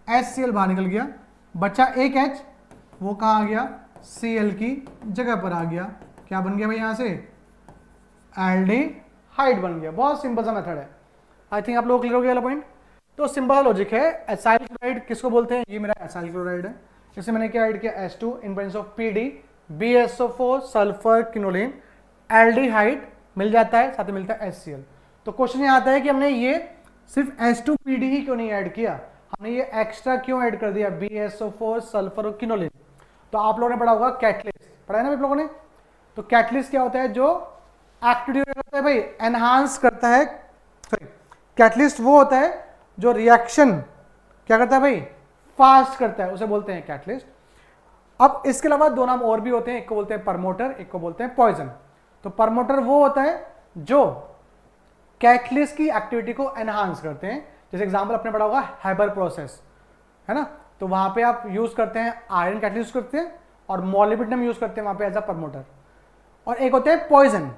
HCl बाहर निकल गया, बचा एक H, वो कहाँ आ गया Cl की जगह पर आ गया। क्या बन गया भाई यहां से एल्डिहाइड बन गया। बहुत सिंपल सा मेथड है। आई थिंक आप लोग क्लियर हो गया वाला पॉइंट। तो सिंपल लॉजिक है। एसाइल क्लोराइड किसको बोलते हैं, ये मेरा एसाइल क्लोराइड है। इससे मैंने क्या ऐड किया H2 in presence of PD, BaSO4 sulphur quinoline, aldehyde मिल जाता है, साथ में मिलता है HCl। तो क्वेश्चन ये आता है कि हमने ये सिर्फ H2PD ही क्यों नहीं ऐड किया, हमने ये एक्स्ट्रा क्यों ऐड कर दिया BaSO4 सल्फर और क्यूनोलिन। तो आप लोगों ने पढ़ा होगा कैटलिस्ट, पढ़ा है ना आप लोगों ने। तो कैटलिस्ट क्या होता है, जो एक्टिविटी करता है भाई एनहांस करता है, सॉरी कैटलिस्ट वो होता है जो रिएक्शन क्या करता है भाई फास्ट करता है, उसे बोलते हैं कैटलिस्ट। अब इसके अलावा दो नाम और भी होते हैं, एक को बोलते हैं प्रमोटर, एक को बोलते हैं पॉइजन। तो प्रमोटर वो होता है जो कैटलिस्ट की एक्टिविटी को एनहांस करते हैं। जैसे एग्जांपल अपने पढ़ा होगा हैबर प्रोसेस, है ना, तो वहां पे आप यूज करते हैं आयरन कैटलिस्ट करते हैं और मोलिब्डेनम यूज करते हैं वहां पे एज अ प्रमोटर। और एक होता है पॉइजन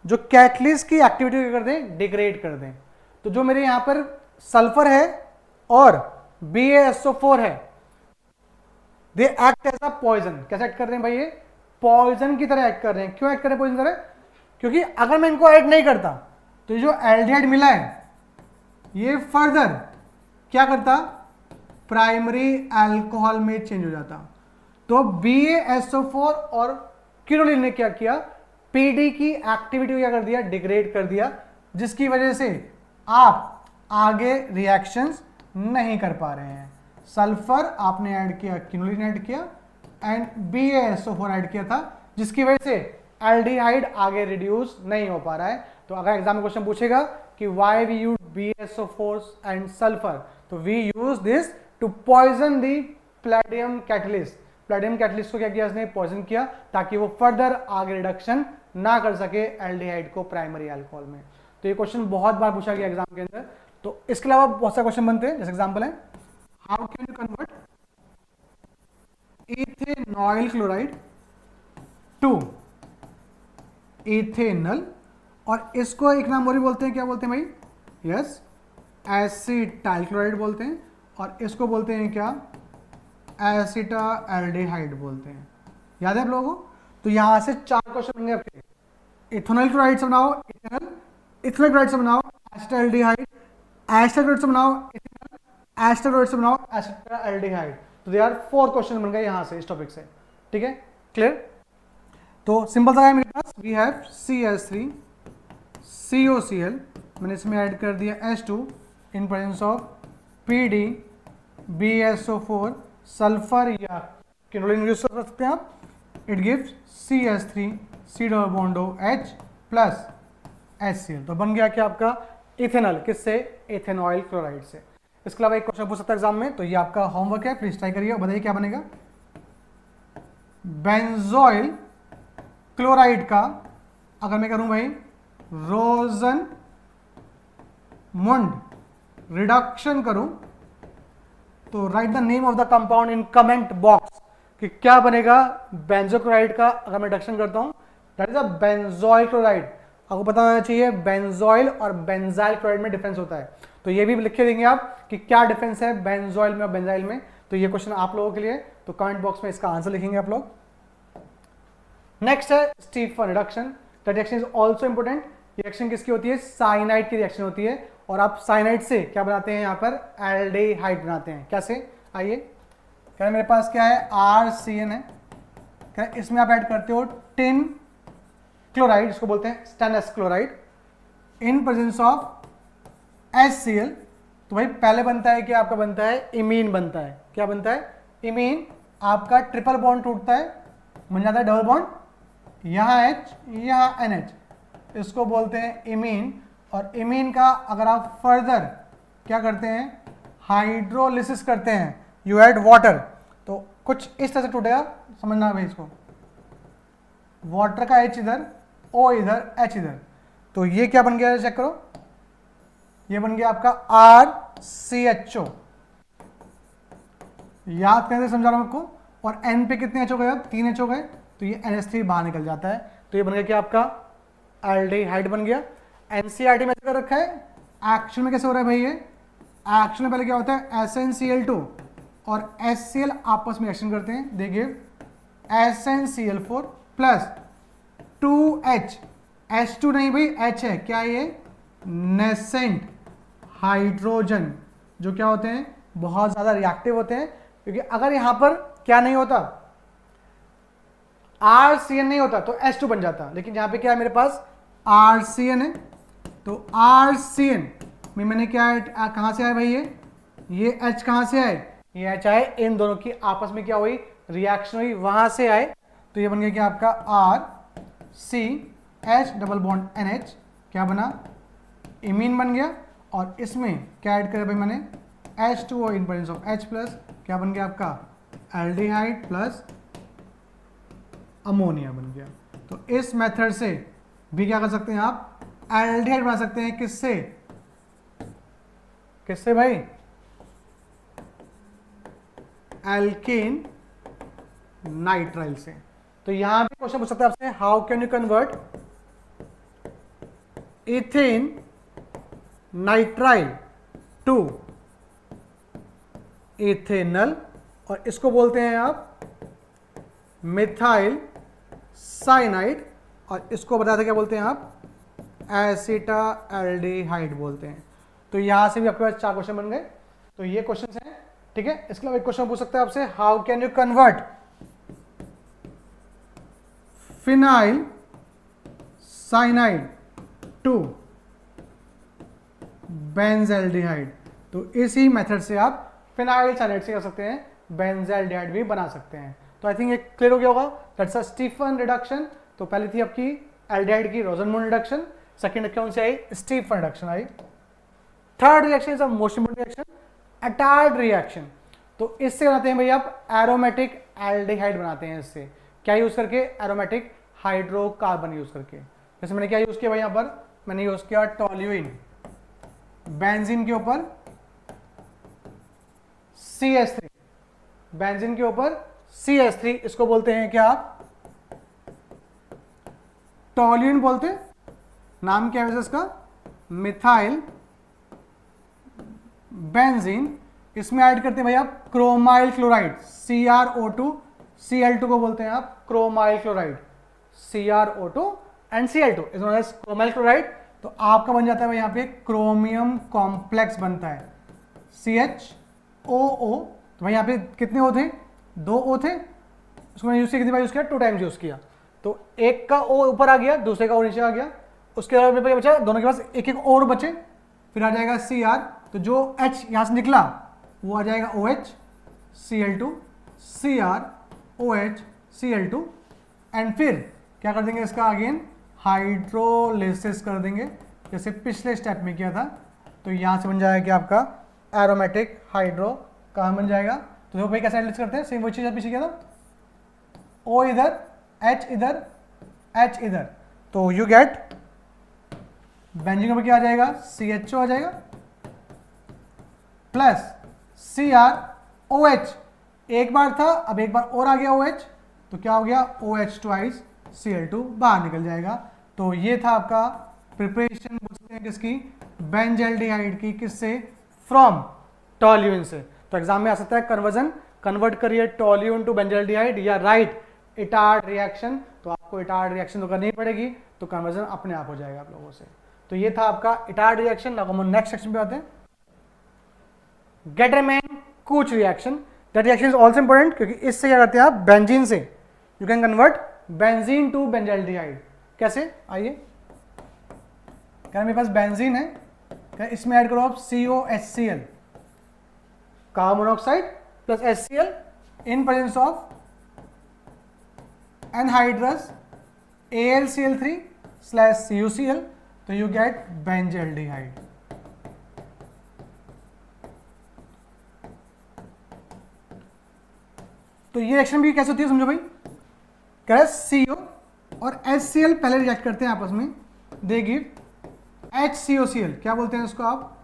जो कैटलिस्ट की एक्टिविटी कर दें, डिग्रेड कर दें। तो जो मेरे यहां पर सल्फर है और BaSO4 है, they act as a poison. कैसे एक्ट कर रहे हैं भाई, ये पॉइजन की तरह एक्ट कर रहे हैं। क्यों एक्ट कर रहे हैं पॉइजन की तरह, क्योंकि अगर मैं इनको ऐड नहीं करता तो ये जो एल्डिहाइड मिला है ये फर्दर क्या करता, प्राइमरी अल्कोहल में चेंज हो जाता। तो BaSO4 और क्यूनोलिन ने क्या किया, PD की एक्टिविटी को क्या कर दिया, डिग्रेड कर दिया, जिसकी वजह से आप आगे रिएक्शंस नहीं कर पा रहे हैं। सल्फर आपने ऐड किया, क्यूनोलिन ऐड किया एंड BaSO4 ऐड किया था, जिसकी वजह से एल्डिहाइड आगे रिड्यूस नहीं हो पा रहा है। तो अगर एग्जाम में क्वेश्चन पूछेगा कि why we use BSO4 and sulphur, तो we use this to poison the platinum catalyst. Platinum catalyst को क्या किया इसने, पॉइजन किया, ताकि वो फर्दर आगे रिडक्शन ना कर सके एल्डिहाइड को प्राइमरी अल्कोहल में। तो ये क्वेश्चन बहुत बार पूछा गया एग्जाम के अंदर। तो इसके अलावा बहुत सारे क्वेश्चन बनते हैं, जैसे एग्जांपल है how can you convert ethanoyl chloride to ethanal, और इसको एक नाम और भी बोलते हैं, क्या बोलते हैं भाई, यस, एसिटाइल क्लोराइड बोलते हैं, और इसको बोलते हैं क्या, एसिटाल्डिहाइड बोलते हैं। याद है आप लोगों को? तो यहां से 4 क्वेश्चन होंगे आपके। इथेनॉल क्लोराइड से बनाओ इथेनल, इथेनॉल क्लोराइड से बनाओ एसिटाल्डिहाइड, एसिटाइल क्लोराइड से बनाओ इथेनल, एसिटाइल क्लोराइड से बनाओ एसिटाल्डिहाइड। तो दे आर 4 क्वेश्चन बन गए यहां से इस टॉपिक से। ठीक है, क्लियर? तो सिंपल सा है मेरे पास, वी हैव CH3 COCl, मैंने इसमें ऐड कर दिया H2 in presence of PD BSO4 sulphur, या किनोलिन यूज कर सकते हैं आप। It gives CH3 C double bond H plus HCl। तो बन गया क्या आपका इथेनॉल, किससे, इथेनॉइल क्लोराइड से। इसके अलावा एक क्वेश्चन पूछ सकता है एग्जाम में, तो ये आपका होमवर्क है, प्लीज ट्राई करिए और बताइए क्या बनेगा। बेंजोइल क्लोराइड का अगर मैं करूं भाई रोजन मुंड रिडक्शन करूं, तो right the name of the compound in comment box कि क्या बनेगा बेंजो क्लोराइड का अगर मैं रिडक्शन करता हूं, that is a benzoyl chloride. आपको पता होना चाहिए बेंजोइल और बेंजाइल क्लोराइड में डिफरेंस होता है, तो ये भी लिख के देंगे आप कि क्या डिफरेंस है बेंजोइल में और बेंजाइल में। तो ये क्वेश्चन आप लोगों के लिए, तो कमेंट बॉक्स में इसका आंसर लिखेंगे आप लोग। नेक्स्ट है Stephen reduction. That reaction is also important. ये रिएक्शन किसकी होती है, साइनाइड की रिएक्शन होती है, और आप साइनाइड से क्या बनाते हैं, यहाँ पर एल्डिहाइड बनाते हैं। कैसे, आइए, क्या है मेरे पास, क्या है RCN है, क्या है? इसमें आप ऐड करते हो टिन क्लोराइड, इसको बोलते हैं stannous chloride, in presence of HCl। तो भाई पहले बनता है क्या, आपका बनता है इमीन बनता है। क्या बनता है, इमीन। आपका ट्रिपल बॉन्ड टूटता है, बन जाता है डबल बॉन्ड, यहाँ H यहाँ NH, इसको बोलते हैं इमीन। और इमीन का अगर आप फर्दर क्या करते हैं, हाइड्रोलिसिस करते हैं, यू ऐड वाटर, तो कुछ इस तरह से टूटेगा, समझना भाई इसको। वाटर का H इधर, O इधर, H इधर, तो ये क्या बन गया, चेक करो, ये बन गया आपका RCHO। याद करके समझा रहा हूं आपको। और N पे कितने H हो गए, अब 3 H हो गए, तो ये NH3 बाहर निकल जाता है, तो ये बन गया क्या आपका एल्डिहाइड बन गया। NCERT में कर रखा है, एक्चुअल में कैसे हो रहा है भाई, ये एक्चुअल में पहले क्या होता है, SnCl2 और HCl आपस में रिएक्शन करते हैं, they give SnCl4 plus 2H, H2 नहीं भाई H है, क्या ये नेसेंट हाइड्रोजन, जो क्या होते हैं, बहुत ज्यादा रिएक्टिव होते हैं। क्योंकि अगर यहां पर क्या नहीं होता, RCN नहीं होता, तो H2 बन जाता, लेकिन यहां पे क्या है मेरे पास RCN है, तो RCN में मैंने क्या कहां से आया भाई, ये H कहां से आए, ये H आए, इन दोनों की आपस में क्या हुई, रिएक्शन हुई, वहां से आए, तो ये बन गया क्या आपका RCH डबल बॉन्ड NH, क्या बना, इमीन बन गया। और इसमें क्या ऐड करा भाई मैंने, H2O in presence of H plus, क्या बन गया आपका एल्डिहाइड प्लस अमोनिया बन गया। तो इस मेथड से भी क्या कर सकते हैं आप, एल्डिहाइड बना सकते हैं, किससे, किससे भाई, एल्केन नाइट्राइल से। तो यहां पे क्वेश्चन पूछ सकते हैं आपसे, how can you convert ethane nitrile to ethanal, और इसको बोलते हैं आप मिथाइल साइनाइड, और इसको बताते क्या बोलते हैं आप, एसिटाल्डिहाइड बोलते हैं। तो यहां से भी आपके पास 4 क्वेश्चन बन गए। तो ये क्वेश्चन हैं, ठीक है। इसके अलावा एक क्वेश्चन पूछ सकते हैं आपसे, how can you convert phenyl cyanide to benzaldehyde. तो इसी मेथड से आप फिनाइल साइनाइड से कर सकते हैं, बेंजल्डिहाइड भी बना सकते हैं। तो आई थिंक ये क्लियर हो गया होगा, दैट्स अ स्टीफन रिडक्शन। तो पहले थी आपकी एल्डिहाइड की रोजनमुंड रिडक्शन, सेकेंड कौन सी आई, स्टीफन रिडक्शन आई। Third reaction is a most important reaction, Etard reaction. तो इससे बनाते हैं भाई आप एरोमेटिक एल्डिहाइड बनाते हैं इससे, क्या यूज करके, एरोमेटिक हाइड्रोकार्बन यूज करके। जैसे मैंने क्या यूज किया भाई, यहां पर मैंने यूज किया टोल्यूइन, बेंजीन के ऊपर CH3, बेंजीन के ऊपर CH3, इसको बोलते हैं क्या आप, टोल्यूइन बोलते हैं। नाम क्या है वैसे इसका, मिथाइल बेंजीन। इसमें ऐड करते हैं भाई आप क्रोमाइल क्लोराइड, CrO2, Cl2 को बोलते हैं आप chromyl chloride, CrO2 and Cl2 is known as chromyl chloride. तो आपका बन जाता है भाई यहाँ पे क्रोमियम कॉम्प्लेक्स बनता है, CHOO। तो भाई यहाँ पे कितने O थे, 2 O थे, उसको मैंने यूज किया, कितनी बार यूज किया, 2 टाइम्स यूज किया। तो एक का O ऊपर आ गया, दूसरे का O नीचे आ गया, उसके बाद मेरे पास बचा, दोनों के पास एक एक और बचे, फिर आ जाएगा Cr। तो जो H यहाँ से निकला वो आ जाएगा OH, Cl2, Cr, OH, Cl2, and फिर क्या कर देंगे इसका अगेन हाइड्रोलिसिस कर देंगे, जैसे पिछले स्टेप में किया था। तो यहाँ से बन जाएगा कि आपका एरोमेटिक हाइड्रोकार्बन बन जाएगा। तो देखो भाई कैसे एनालिसिस करते हैं, सेम वही चीज़ पीछे किया था, O इधर, H इधर, H इधर, तो यू गेट बेंजीन में क्या आ जाएगा, CHO आ जाएगा प्लस CrOH, एक बार था अब एक बार और आ गया OH, तो क्या हो गया OH ट्वाइस Cl2 बाहर निकल जाएगा। तो ये था आपका प्रिपरेशन पूछते हैं किसकी, बेंजल्डिहाइड की, किससे, फ्रॉम टोल्यूइन से। तो एग्जाम में आ सकता है कन्वर्जन, कन्वर्ट करिए टोल्यूइन टू बेंजल्डिहाइड या राइट इटार्ड रिएक्शन। तो आपको इटार्ड रिएक्शन तो करनी पड़ेगी, तो कन्वर्जन अपने आप हो जाएगा आप लोगों से। तो ये था आपका इटार्ड रिएक्शन। अब हम नेक्स्ट सेक्शन पे आते हैं, Gattermann-Koch reaction. That reaction is also important, क्योंकि इससे क्या करते हैं आप, बेंजीन से you can convert benzene to benzaldehyde. कैसे, आइए, क्या मेरे पास बेंजीन है, क्या इसमें ऐड करो आप COHCl, carbon monoxide plus HCl in presence of anhydrous AlCl3/CuCl, तो यू गेट बेंजल्डिहाइड। तो ये रिएक्शन भी कैसे होती है समझो भाई, कह रहा है CO और HCl पहले रिएक्ट करते हैं आपस में, दे गिव HCOCl, क्या बोलते हैं इसको आप,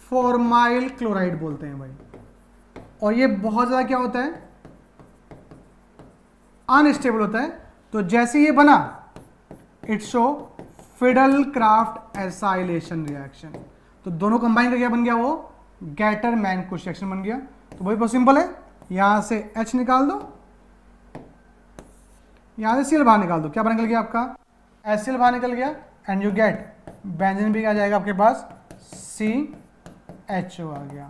फॉर्माइल क्लोराइड बोलते हैं भाई। और ये बहुत ज़्यादा क्या होता है, अनस्टेबल होता है। तो जैसे ये बना, it show fiddle Crafts acylation reaction. तो दोनों कंबाइन करके बन गया वो गेटरमैन-कूच रिएक्शन बन गया। तो भाई बहुत सिंपल है, यहां से H निकाल दो, यहां से Cl बाहर निकाल दो, क्या बाहर निकल गया आपका, HCl बाहर निकल गया, एंड यू गेट बेंजीन भी आ जाएगा आपके पास, CHO आ गया।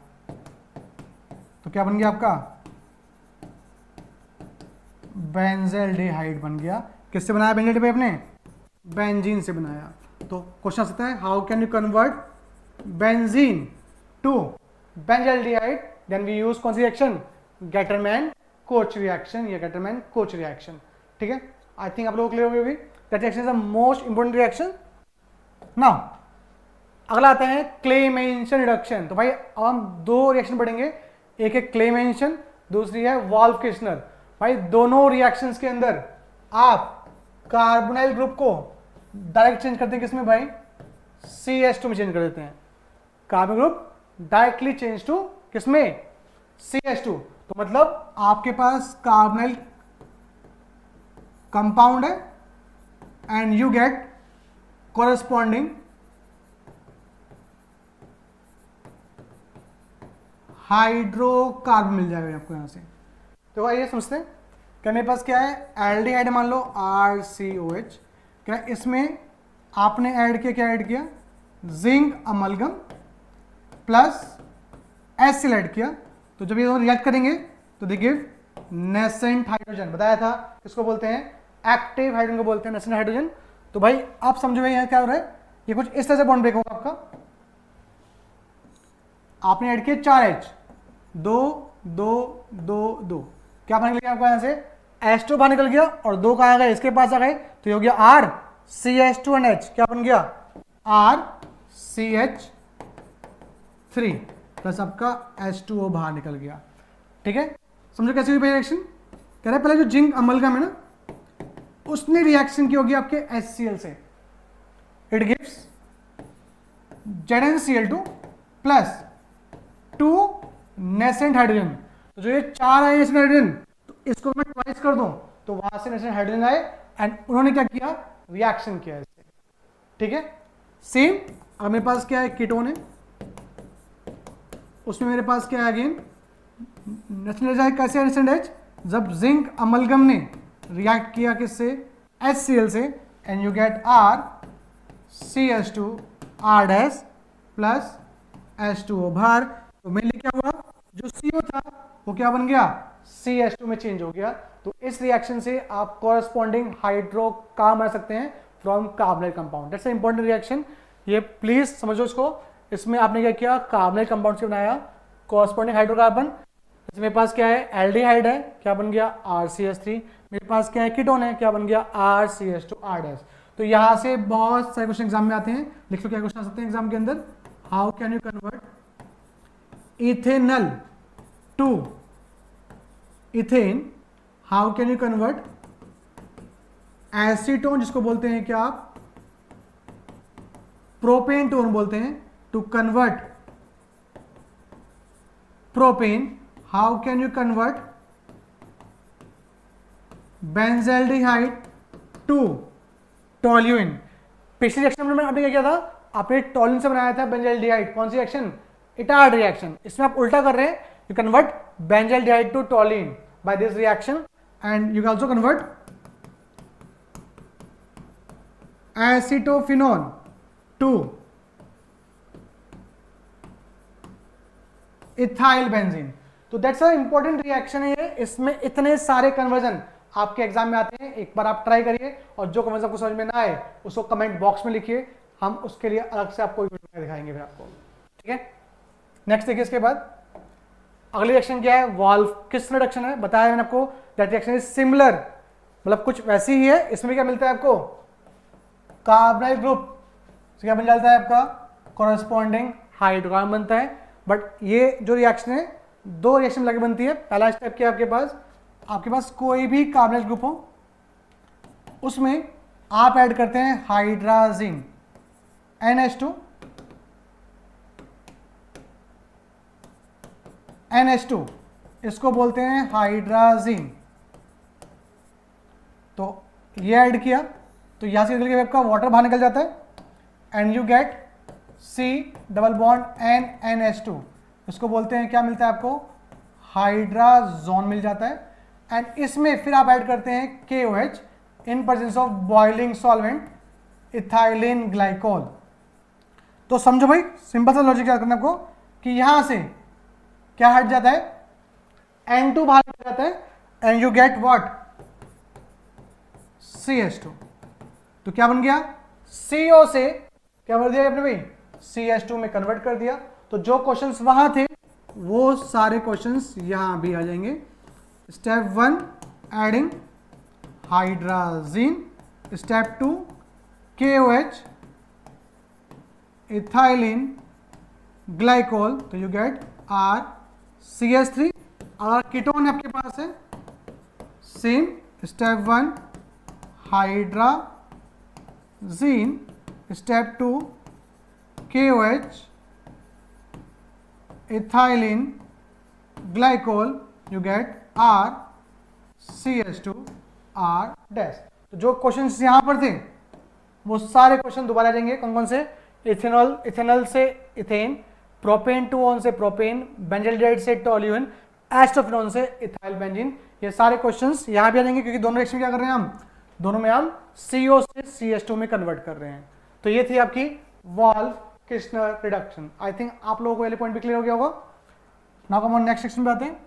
तो क्या बन गया आपका, बेंजल्डिहाइड बन गया। किससे बनाया बेंजल्डिहाइड अपने, बेंजीन से बनाया। तो क्वेश्चन आ सकता है, how can you convert benzene to benzaldehyde, then we use कौन सी रिएक्शन, गेटरमैन-कूच रिएक्शन या गेटरमैन-कूच रिएक्शन। ठीक है, आई थिंक आप लोग क्लियर हो गए। That reaction is the most important reaction. Now अगला आता है क्लेमेंशन रिडक्शन। तो भाई अब हम 2 रिएक्शन पढ़ेंगे, एक है क्लेमेंशन, दूसरी है वॉल्फ-किर्चनर। भाई दोनों रिएक्शंस के अंदर आप कार्बोनाइल ग्रुप को डायरेक्ट चेंज करते हैं किसमें भाई, CH2 में चेंज कर देते हैं। Carbon group directly change to किसमें, CH2। तो मतलब आपके पास कार्बोनाइल कंपाउंड है and you get corresponding hydrocarbon मिल जाएगा आपको यहां से। तो आइए समझते हैं, क्या मेरे पास क्या है, एल्डिहाइड मान लो RCOH, क्या इसमें आपने ऐड किया, क्या ऐड किया, zinc amalgam plus HCl add किया। तो जब ये दोनों रिएक्ट करेंगे तो दे गिव नेसेंट हाइड्रोजन। बताया था इसको बोलते हैं एक्टिव हाइड्रोजन को बोलते हैं नेसेंट हाइड्रोजन। तो भाई आप समझो भाई यहाँ क्या हो रहा है, ये कुछ इस तरह से बॉन्ड ब्रेक होगा आपका। आपने ऐड किया 4H, 2 2 2 2, क्या बाहर निकल गया आपको, यहाँ से H2 बाहर निकल गया और 2 कहाँ आ गए, इसके पास आ गए, तो ये हो गया R CH2 एंड H क्या बन गया, RCH3 प्लस आपका H2O बाहर निकल गया। ठीक है, समझो कैसे हुई रिएक्शन? कह रहे पहले जो जिंक अमलगम है ना, उसने रिएक्शन की होगी आपके HCl से, it gives ZnCl2 plus 2 nascent hydrogen. तो जो ये 4 आए नेसेंट हाइड्रोजन, तो इसको मैं ट्वाइस कर दूं तो वहां से नेसेंट हाइड्रोजन आए एंड उन्होंने क्या किया, रिएक्शन किया इससे। ठीक है, सेम अब मेरे पास क्या है, कीटोन है, उसमें मेरे पास क्या है अगेन नेसेंट है। कैसे है नेसेंट H? जब जिंक अमलगम ने रिएक्ट किया किससे, HCl से, and you gate RCH2 R dash plus H2O बाहर। तो मेनली क्या हुआ, जो CO था वो क्या बन गया, CH2 में चेंज हो गया। तो इस रिएक्शन से आप कॉरस्पॉन्डिंग हाइड्रोकार्बन बना सकते हैं from carbonyl compound. That's a important reaction, ये प्लीज समझो इसको। इसमें आपने क्या किया, कार्बोनाइल कंपाउंड से बनाया कॉरस्पॉन्डिंग हाइड्रोकार्बन। जैसे मेरे पास क्या है, एल्डिहाइड है, क्या बन गया RCH3। मेरे पास क्या है, कीटोन है, क्या बन गया RCH2 R डैश। तो यहां से बहुत सारे क्वेश्चन एग्जाम में आते हैं। लिख लो क्या क्वेश्चन आ सकते हैं एग्जाम के अंदर, how can you convert ethanal to ethane, how can you convert acetone, जिसको बोलते हैं क्या आप प्रोपेन टोन बोलते हैं, to convert propane, how can you convert benzaldehyde to toluene. पिछले रिएक्शन में आपने क्या किया था, आपने टोल्यूइन से बनाया था बेंजल्डिहाइड, कौन सी रिएक्शन, इटार्ड रिएक्शन। इसमें आप उल्टा कर रहे हैं, you convert benzaldehyde to toluene by this reaction, and you can also convert acetophenone to ethyl benzene. तो दैट्स अ इंपॉर्टेंट रिएक्शन है। इसमें इतने सारे कन्वर्जन आपके एग्जाम में आते हैं, एक बार आप ट्राई करिए, और जो कन्वर्जन आपको समझ में ना आए उसको कमेंट बॉक्स में लिखिए, हम उसके लिए अलग से आपको वीडियो दिखाएंगे फिर आपको। ठीक है, नेक्स्ट देखिए, इसके बाद अगली रिएक्शन क्या है, वाल्व किस रिडक्शन है, बताया मैंने आपको, दैट रिएक्शन इज सिमिलर, मतलब कुछ वैसी ही है। इसमें क्या मिलता है आपको, कार्बोनाइल ग्रुप से क्या बन जाता है आपका कॉरस्पॉन्डिंग हाइड्रोकार्बन बनता है। बट ये जो रिएक्शन है, दो रिएक्शन लगे बनती है। पहला स्टेप क्या है, आपके पास कोई भी कार्बोनाइल ग्रुप हो, उसमें आप ऐड करते हैं हाइड्राजीन NH2, इसको बोलते हैं हाइड्राजीन। तो ये ऐड किया तो यहां से निकल के आपका वाटर बाहर निकल जाता है, and you gate C double bond NH2, इसको बोलते हैं क्या मिलता है आपको, हाइड्राजोन मिल जाता है। एंड इसमें फिर आप ऐड करते हैं KOH in presence of boiling solvent ethylene glycol. तो समझो भाई, सिंपल सा लॉजिक याद करना आपको कि यहां से क्या हट जाता है, N2 बाहर निकल जाता है, and you get what, CH2। तो क्या बन गया, CO से क्या कर दिया आपने भाई, CH2 में कन्वर्ट कर दिया। तो जो क्वेश्चंस वहां थे वो सारे क्वेश्चंस यहां भी आ जाएंगे। Step 1 adding hydrazine, step 2 KOH ethylene glycol, तो यू गेट RCH3। और कीटोन आपके पास है, same step 1 hydrazine, step 2 KOH ethylene glycol, you get RCH2 R dash. तो जो क्वेश्चंस यहां पर थे वो सारे क्वेश्चन दोबारा आ जाएंगे। कौन कौन से, इथेनॉल से इथेन, प्रोपेन टू ऑन से प्रोपेन, बेंजल्डिहाइड से टोल्यूइन, एस्टोफिनोन से इथाइल बेंजीन। ये सारे क्वेश्चंस यहां भी आ जाएंगे, क्योंकि दोनों रिएक्शन क्या कर रहे हैं हम, दोनों में हम CO से CH2 में कन्वर्ट कर रहे हैं। तो ये थी आपकी वाल्व किर्चनर रिडक्शन। आई थिंक आप लोगों को ये पॉइंट भी क्लियर हो गया होगा। Now come on next section पे आते हैं।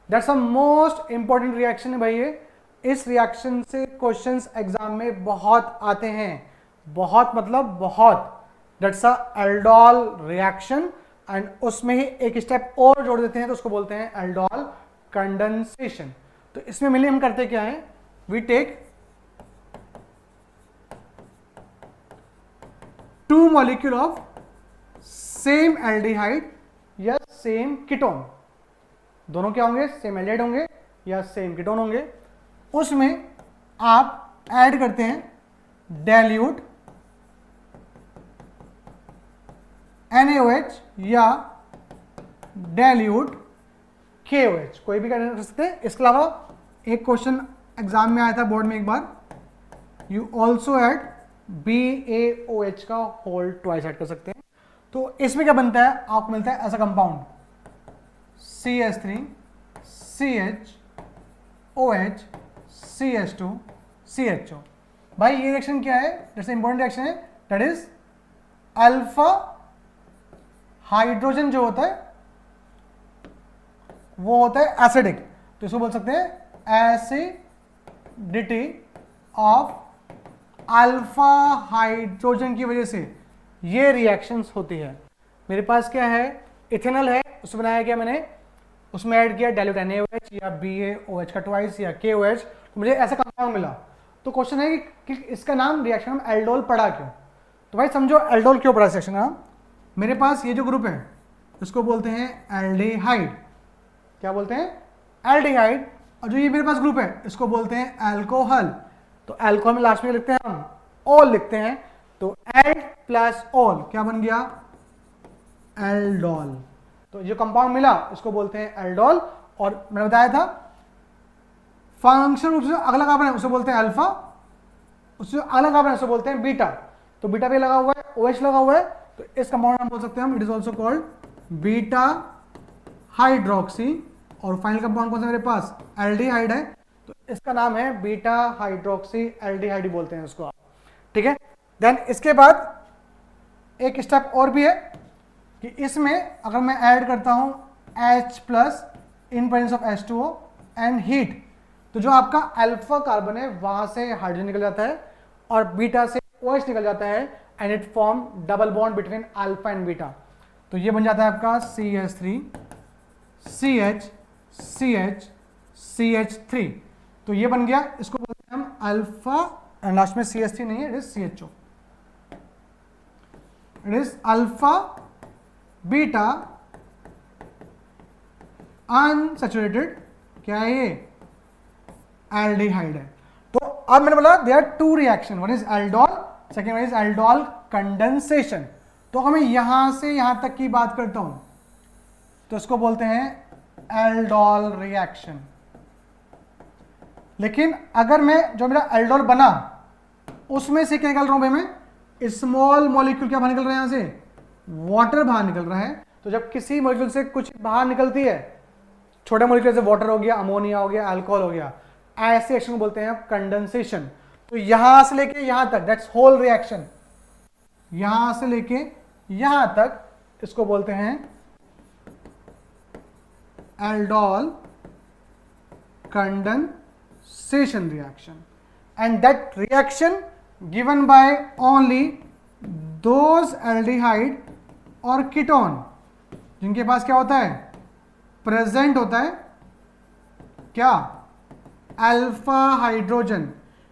That's a most important reaction है भाई ये। इस रिएक्शन से क्वेश्चंस एग्जाम में बहुत आते हैं, बहुत मतलब बहुत। That's a aldol reaction, and उसमें ही एक स्टेप और जोड़ देते हैं, तो उसको बोलते हैं एल्डोल कंडेंसेशन। तो इसमें मिले हम करते क्या है, we take two molecule of same aldehyde या सेम कीटोन, दोनों क्या होंगे, सेम एल्डिहाइड होंगे या सेम कीटोन होंगे, उसमें आप ऐड करते हैं डाइल्यूट NaOH या डाइल्यूट KOH, कोई भी कर सकते हैं। इसके अलावा एक क्वेश्चन एग्जाम में आया था बोर्ड में एक बार, यू ऑल्सो एड BaOH का होल ट्वाइस ऐड कर सकते हैं। तो इसमें क्या बनता है, आपको मिलता है ऐसा compound CH3 CHOH CH2 CHO। भाई ये रिएक्शन क्या है, दैट्स इंपॉर्टेंट रिएक्शन है, दैट इज अल्फा हाइड्रोजन जो होता है वो होता है एसिडिक, तो इसको बोल सकते हैं एसिडिटी ऑफ अल्फा हाइड्रोजन की वजह से ये रिएक्शंस होती है। मेरे पास क्या है, इथेनॉल है, उससे बनाया गया मैंने, उसमें ऐड किया डाइल्यूट NaOH या BaOH का ट्वाइस या KOH, तो मुझे ऐसा कंपाउंड मिला। तो क्वेश्चन है कि इसका नाम रिएक्शन में एल्डोल पड़ा क्यों। तो भाई समझो एल्डोल क्यों पड़ा सेक्शन का। मेरे पास ये जो ग्रुप है इसको बोलते हैं एल्डिहाइड, क्या बोलते हैं, एल्डिहाइड, और जो ये मेरे पास ग्रुप है इसको बोलते हैं एल्कोहल। तो एल्कोहल में लास्ट में लिखते हैं हम ऑल लिखते हैं, तो एल प्लस ऑल क्या बन गया, एल्डोल। तो जो कंपाउंड मिला इसको बोलते हैं एल्डोल, और मैंने बताया था फंक्शनल रूप से अगला कार्बन है उसे बोलते हैं अल्फा, उससे अगला कार्बन है उसे बोलते हैं बीटा। तो बीटा पे लगा हुआ है, OH लगा हुआ है, तो इस कंपाउंड हम बोल सकते हैं हम, it is also called beta hydroxy. और फाइनल कंपाउंड कौन सा मेरे पास, एल्डिहाइड है, तो इसका नाम है बीटा हाइड्रोक्सी एल्डिहाइड बोलते हैं उसको आप, ठीक है। देन इसके बाद एक स्टेप और भी है कि इसमें अगर मैं ऐड करता हूं H plus in presence of H2O and heat, तो जो आपका अल्फा कार्बन है वहां से हाइड्रोजन निकल जाता है और बीटा से OH निकल जाता है, and it form double bond between alpha and beta. तो ये बन जाता है आपका CH3 CH CH CH3। तो ये बन गया, इसको बोलते हैं हम अल्फा, एंड लास्ट में CH3 नहीं है, it is CHO, it is alpha beta unsaturated, क्या है ये, एल्डिहाइड है। तो अब मैंने बोला there are two reaction, one is aldol, second one is aldol condensation. तो अगर मैं यहां से यहां तक की बात करता हूं तो इसको बोलते हैं एल्डोल रिएक्शन। लेकिन अगर मैं जो मेरा एल्डोल बना उसमें से क्या निकल रहा हूं भाई, मैं स्मॉल मॉलिक्यूल क्या बाहर निकल रहा है, यहां से वाटर बाहर निकल रहा है। तो जब किसी मॉलिक्यूल से कुछ बाहर निकलती है, छोटे मॉलिक्यूल से वाटर हो गया, अमोनिया हो गया, अल्कोहल हो गया, ऐसे एक्शन को बोलते हैं कंडेंसेशन। तो यहां से लेके यहां तक, दैट्स होल रिएक्शन, यहां से लेके यहां तक इसको बोलते हैं aldol condensation reaction, and that reaction given by only those aldehyde और कीटोन जिनके पास क्या होता है, प्रेजेंट होता है क्या, अल्फा हाइड्रोजन।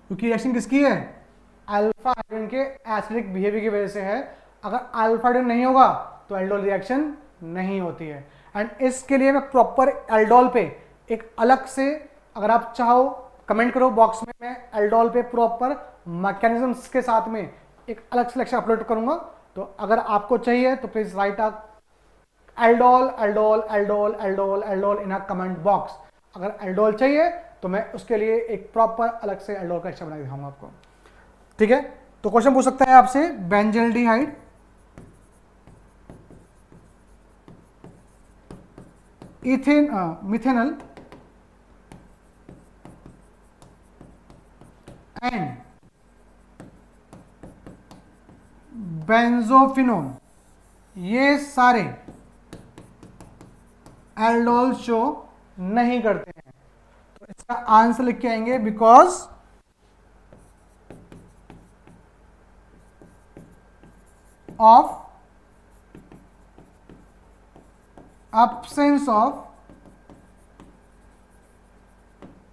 क्योंकि रिएक्शन किसकी है, अल्फा हाइड्रोजन के एसिडिक बिहेवियर की वजह से है। अगर अल्फा हाइड्रोजन नहीं होगा तो एल्डोल रिएक्शन नहीं होती है। एंड इसके लिए मैं प्रॉपर एल्डोल पे एक अलग से, अगर आप चाहो कमेंट करो बॉक्स में, मैं एल्डोल पे प्रॉपर मैकेनिज्म्स के साथ में एक अलग से लेक्चर अपलोड करूंगा। तो अगर आपको चाहिए तो please right a aldol aldol aldol aldol aldol in a comment box. अगर एल्डोल चाहिए तो मैं उसके लिए एक प्रॉपर अलग से एल्डोल का लेक्चर बना के दिखाऊंगा आपको, ठीक है। तो क्वेश्चन पूछ सकता है आपसे, बेंजल्डिहाइड मिथेनल एंड बेंजोफिनोन, ये सारे एल्डोल शो नहीं करते हैं। तो इसका आंसर लिख के आएंगे because of absence of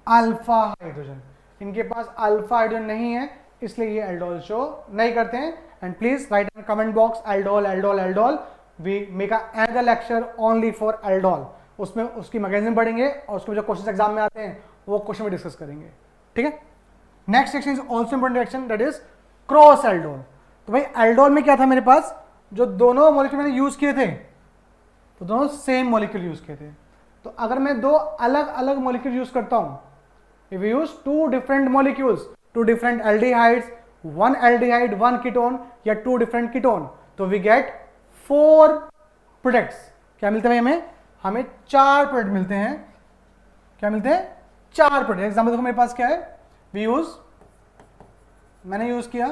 alpha hydrogen. इनके पास अल्फा हाइड्रोजन नहीं है, इसलिए ये एल्डोल शो नहीं करते हैं। And please write in comment box aldol aldol aldol. We make another lecture only for aldol, उसमें उसकी मैगजीन पढ़ेंगे और उसके जो क्वेश्चन एग्जाम में आते हैं वो क्वेश्चन में डिस्कस करेंगे, ठीक है। Next section is also important section, that is cross aldol. तो भाई एल्डोल में क्या था मेरे पास, जो दोनों मॉलिक्यूल मैंने यूज किए थे तो दोनों सेम मॉलिक्यूल यूज किए थे। तो अगर मैं दो अलग अलग मॉलिक्यूल यूज करता हूं, if you use two different molecules, two different aldehydes, one aldehyde one ketone या टू डिफरेंट कीटोन, तो वी गेट 4 प्रोडक्ट्स। क्या मिलते हैं हमें? हमें 4 प्रोडक्ट मिलते हैं। क्या मिलते हैं? 4 प्रोडक्ट। एग्जाम्पल देखो मेरे पास क्या है, मैंने यूज किया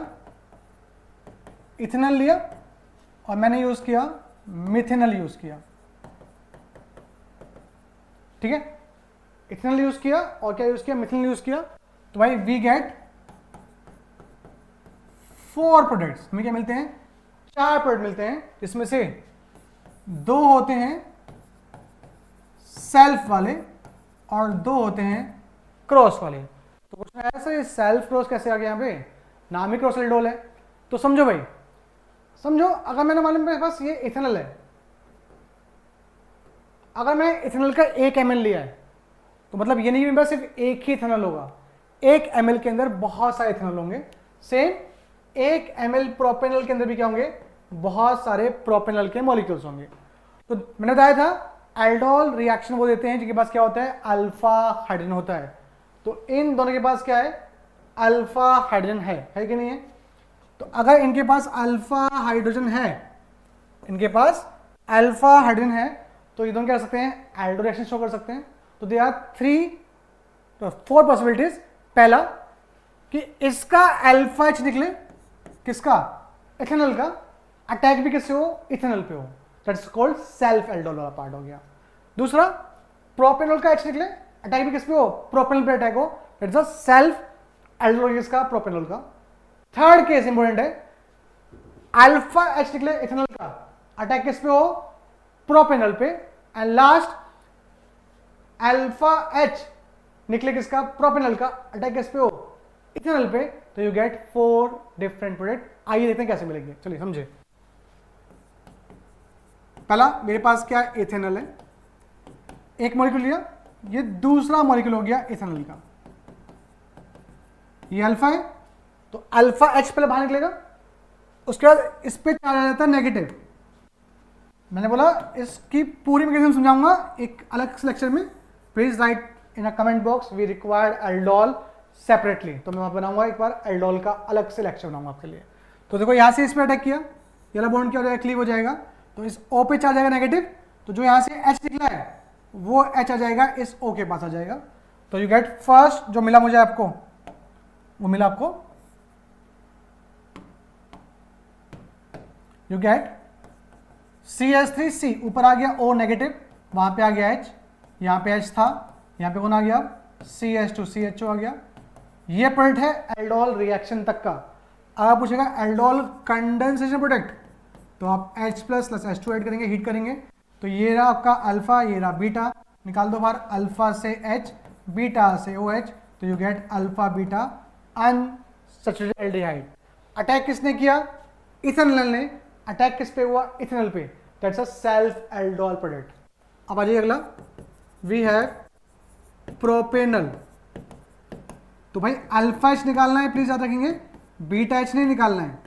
इथेनॉल लिया और मैंने यूज किया मिथेनॉल यूज किया, ठीक है। इथेनॉल यूज किया और क्या यूज किया? मिथेनॉल यूज किया। तो भाई वी गेट 4 प्रोडक्ट्स। हमें क्या मिलते हैं? 4 प्रोडक्ट मिलते हैं, जिसमें से 2 होते हैं सेल्फ वाले और 2 होते हैं क्रॉस वाले। तो कुछ ऐसे सेल्फ क्रॉस कैसे आ गया? यहाँ पे नाम ही क्रॉस एल्डोल है। तो समझो भाई, समझो अगर मैंने मालूम मेरे पास ये इथेनॉल है, अगर मैं इथेनॉल का 1 ml लिया है तो मतलब ये नहीं मेरे पास सिर्फ एक ही इथेनॉल होगा, 1 ml के अंदर बहुत सारे इथेनॉल होंगे। सेम 1 ml प्रोपेनॉल के अंदर भी क्या होंगे? बहुत सारे प्रोपेनॉल के मॉलिक्यूल्स होंगे। तो मैंने बताया था एल्डोल रिएक्शन वो देते हैं जिनके पास क्या होता है? अल्फा हाइड्रोजन होता है। तो इन दोनों के पास क्या है? अल्फा हाइड्रोजन है कि नहीं है? तो अगर इनके पास अल्फा हाइड्रोजन है, इनके पास अल्फा हाइड्रोजन है, तो ये दोनों क्या कर सकते हैं? एल्डो रिएक्शन शो कर सकते हैं। तो दे आर 4 पॉसिबिलिटीज। पहला कि इसका अल्फा एच निकले, किसका? इथेनॉल का। अटैक भी किससे हो? इथेनॉल पे हो, दैट्स कॉल्ड सेल्फ एल्डोल वाला पार्ट हो गया। दूसरा, प्रोपेनॉल का एच निकले, अटैक भी किस पे हो? प्रोपेनॉल पे अटैक हो, दैट्स अ सेल्फ एल्डोल किसका? प्रोपेनॉल का। थर्ड केस इंपॉर्टेंट है, अल्फा एच निकले इथेनॉल का, अटैक किस पे हो? प्रोपेनॉल पे। एंड लास्ट, अल्फा एच निकले किसका? प्रोपेनॉल का, अटैक किस पे हो? इथेनॉल पे। तो यू गेट 4 डिफरेंट प्रोडक्ट। आइए देखते हैं कैसे मिलेंगे, चलिए समझे। पहला मेरे पास क्या है? इथेनॉल है, एक मॉलिक्यूल लिया, ये दूसरा मॉलिक्यूल हो गया इथेनॉल का, ये अल्फा है, तो अल्फा एच पहले बाहर निकलेगा, उसके बाद इस पे चार्ज आ जाता है नेगेटिव। मैंने बोला इसकी पूरी मैकेनिज्म समझाऊंगा एक अलग लेक्चर में। Please write in a comment box we required aldol separately. तो मैं बनाऊंगा एक बार एल्डोल का अलग से लेक्चर बनाऊंगा आपके लिए। तो देखो यहां से इस पे अटैक किया, ये वाला बॉन्ड क्या हो जाएगा? क्लीव हो जाएगा। तो इस O पे चार्ज आएगा नेगेटिव, तो जो यहां से H निकला है वो H आ जाएगा इस O के पास आ जाएगा। तो यू गेट फर्स्ट जो मिला मुझे आपको, वो मिला आपको, यू गेट CH3C, ऊपर आ गया O नेगेटिव, वहां पे आ गया H, यहां पे H था, यहां पे कौन आ गया? CH2 CHO आ गया। ये प्रोडक्ट है एल्डोल रिएक्शन तक का। अब पूछेगा एल्डोल कंडेंसेशन प्रोडक्ट, तो आप H प्लस H2 ऐड करेंगे, हीट करेंगे, तो ये रहा आपका अल्फा, ये रहा बीटा, निकाल दो बाहर, अल्फा से H, बीटा से OH, तो you gate alpha beta unsaturated aldehyde. Attack किसने किया? इथेनॉल ने। अटैक किस पे हुआ? इथेनॉल पे, that's a self aldol product. अब आ जाइए अगला, वी हैव प्रोपेनॉल। तो भाई अल्फा एच निकालना है, प्लीज याद रखेंगे, बीटा एच नहीं निकालना है।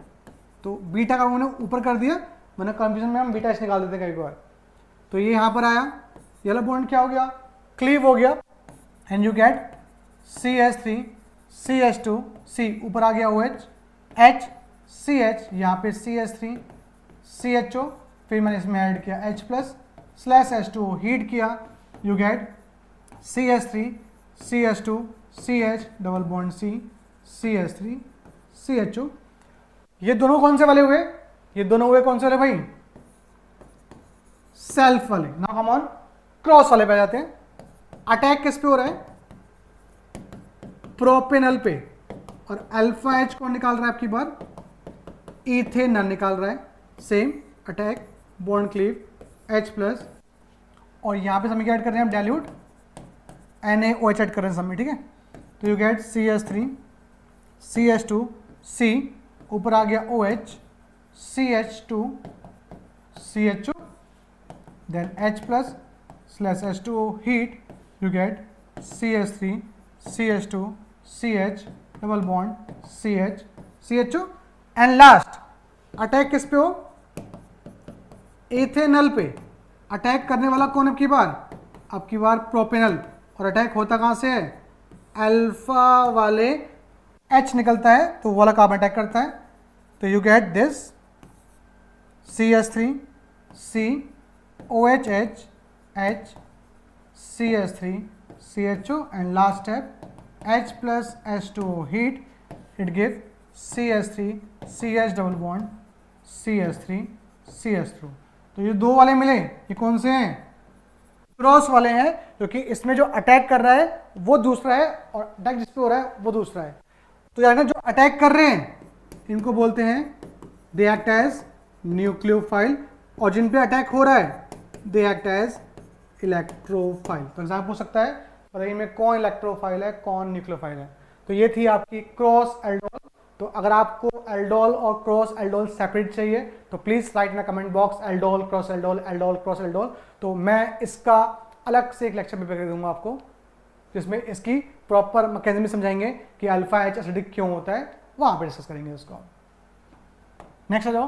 तो बीटा का मैंने ऊपर कर दिया, मैंने कंफ्यूजन में हम बीटा एच निकाल देते हैं कई बार। तो ये यहां पर आया, ये वाला बॉन्ड क्या हो गया? क्लीव हो गया, and you get CH3 CH2 C, ऊपर आ गया OH, H CH, यहाँ पे CH3 CHO, फिर मैंने इसमें ऐड किया H plus slash H2O, heat किया, you get CH3 CH2 CH double bond C CH3 CHO। ये दोनों कौन से वाले हुए? ये दोनों हुए कौन से वाले भाई? सेल्फ वाले। नाउ हम ऑन क्रॉस वाले पे जाते हैं। अटैक किस पे हो रहा है? प्रोपेनॉल पे, और अल्फा एच कौन निकाल रहा है आपकी बार? इथेनॉल निकाल रहा है। Same attack, bond cleave, H plus, और यहां पे हम क्या ऐड कर रहे हैं? हम डाइल्यूट NaOH ऐड कर रहे हैं सब में, ठीक है। तो you get CH3 CH2 C, ऊपर आ गया OH, CH2 CHO, then H plus slash H2O heat, you get CH3 CH2 CH double bond CH CHO, and last attack किस पे हो, इथेनॉल पे। अटैक करने वाला कौन अब की बार प्रोपेनॉल, और अटैक होता कहाँ से है, अल्फा वाले H निकलता है तो वो वाला कार्बन अटैक करता है। तो you get this CH3 C OH H H CH3 CHO, and last step H plus H2O heat, it give CH3 CH double bond CH3 CH2। तो ये दो वाले मिले, ये कौन से हैं, क्रॉस वाले हैं, क्योंकि इसमें जो अटैक कर रहा है वो दूसरा है और अटैक जिस पे हो रहा है वो दूसरा है। तो यार जो अटैक कर रहे हैं इनको बोलते हैं दे एक्ट एज न्यूक्लियोफाइल, और जिन पे अटैक हो रहा है दे एक्ट एज इलेक्ट्रोफाइल। तो एग्जाम्पल हो सकता है बताइए में कौन इलेक्ट्रोफाइल है कौन न्यूक्लियोफाइल है। तो ये थी आपकी क्रॉस एल्डोल। तो अगर आपको एल्डोल और क्रॉस एल्डोल सेपरेट चाहिए तो please write in comment box aldol cross aldol aldol cross aldol. तो मैं इसका अलग से एक लेक्चर पेपर कर दूंगा आपको, जिसमें इसकी प्रॉपर मैकेनिज्म समझाएंगे कि अल्फा एच एसिडिक क्यों होता है, वहां पे डिस्कस करेंगे उसको। नेक्स्ट आ जाओ,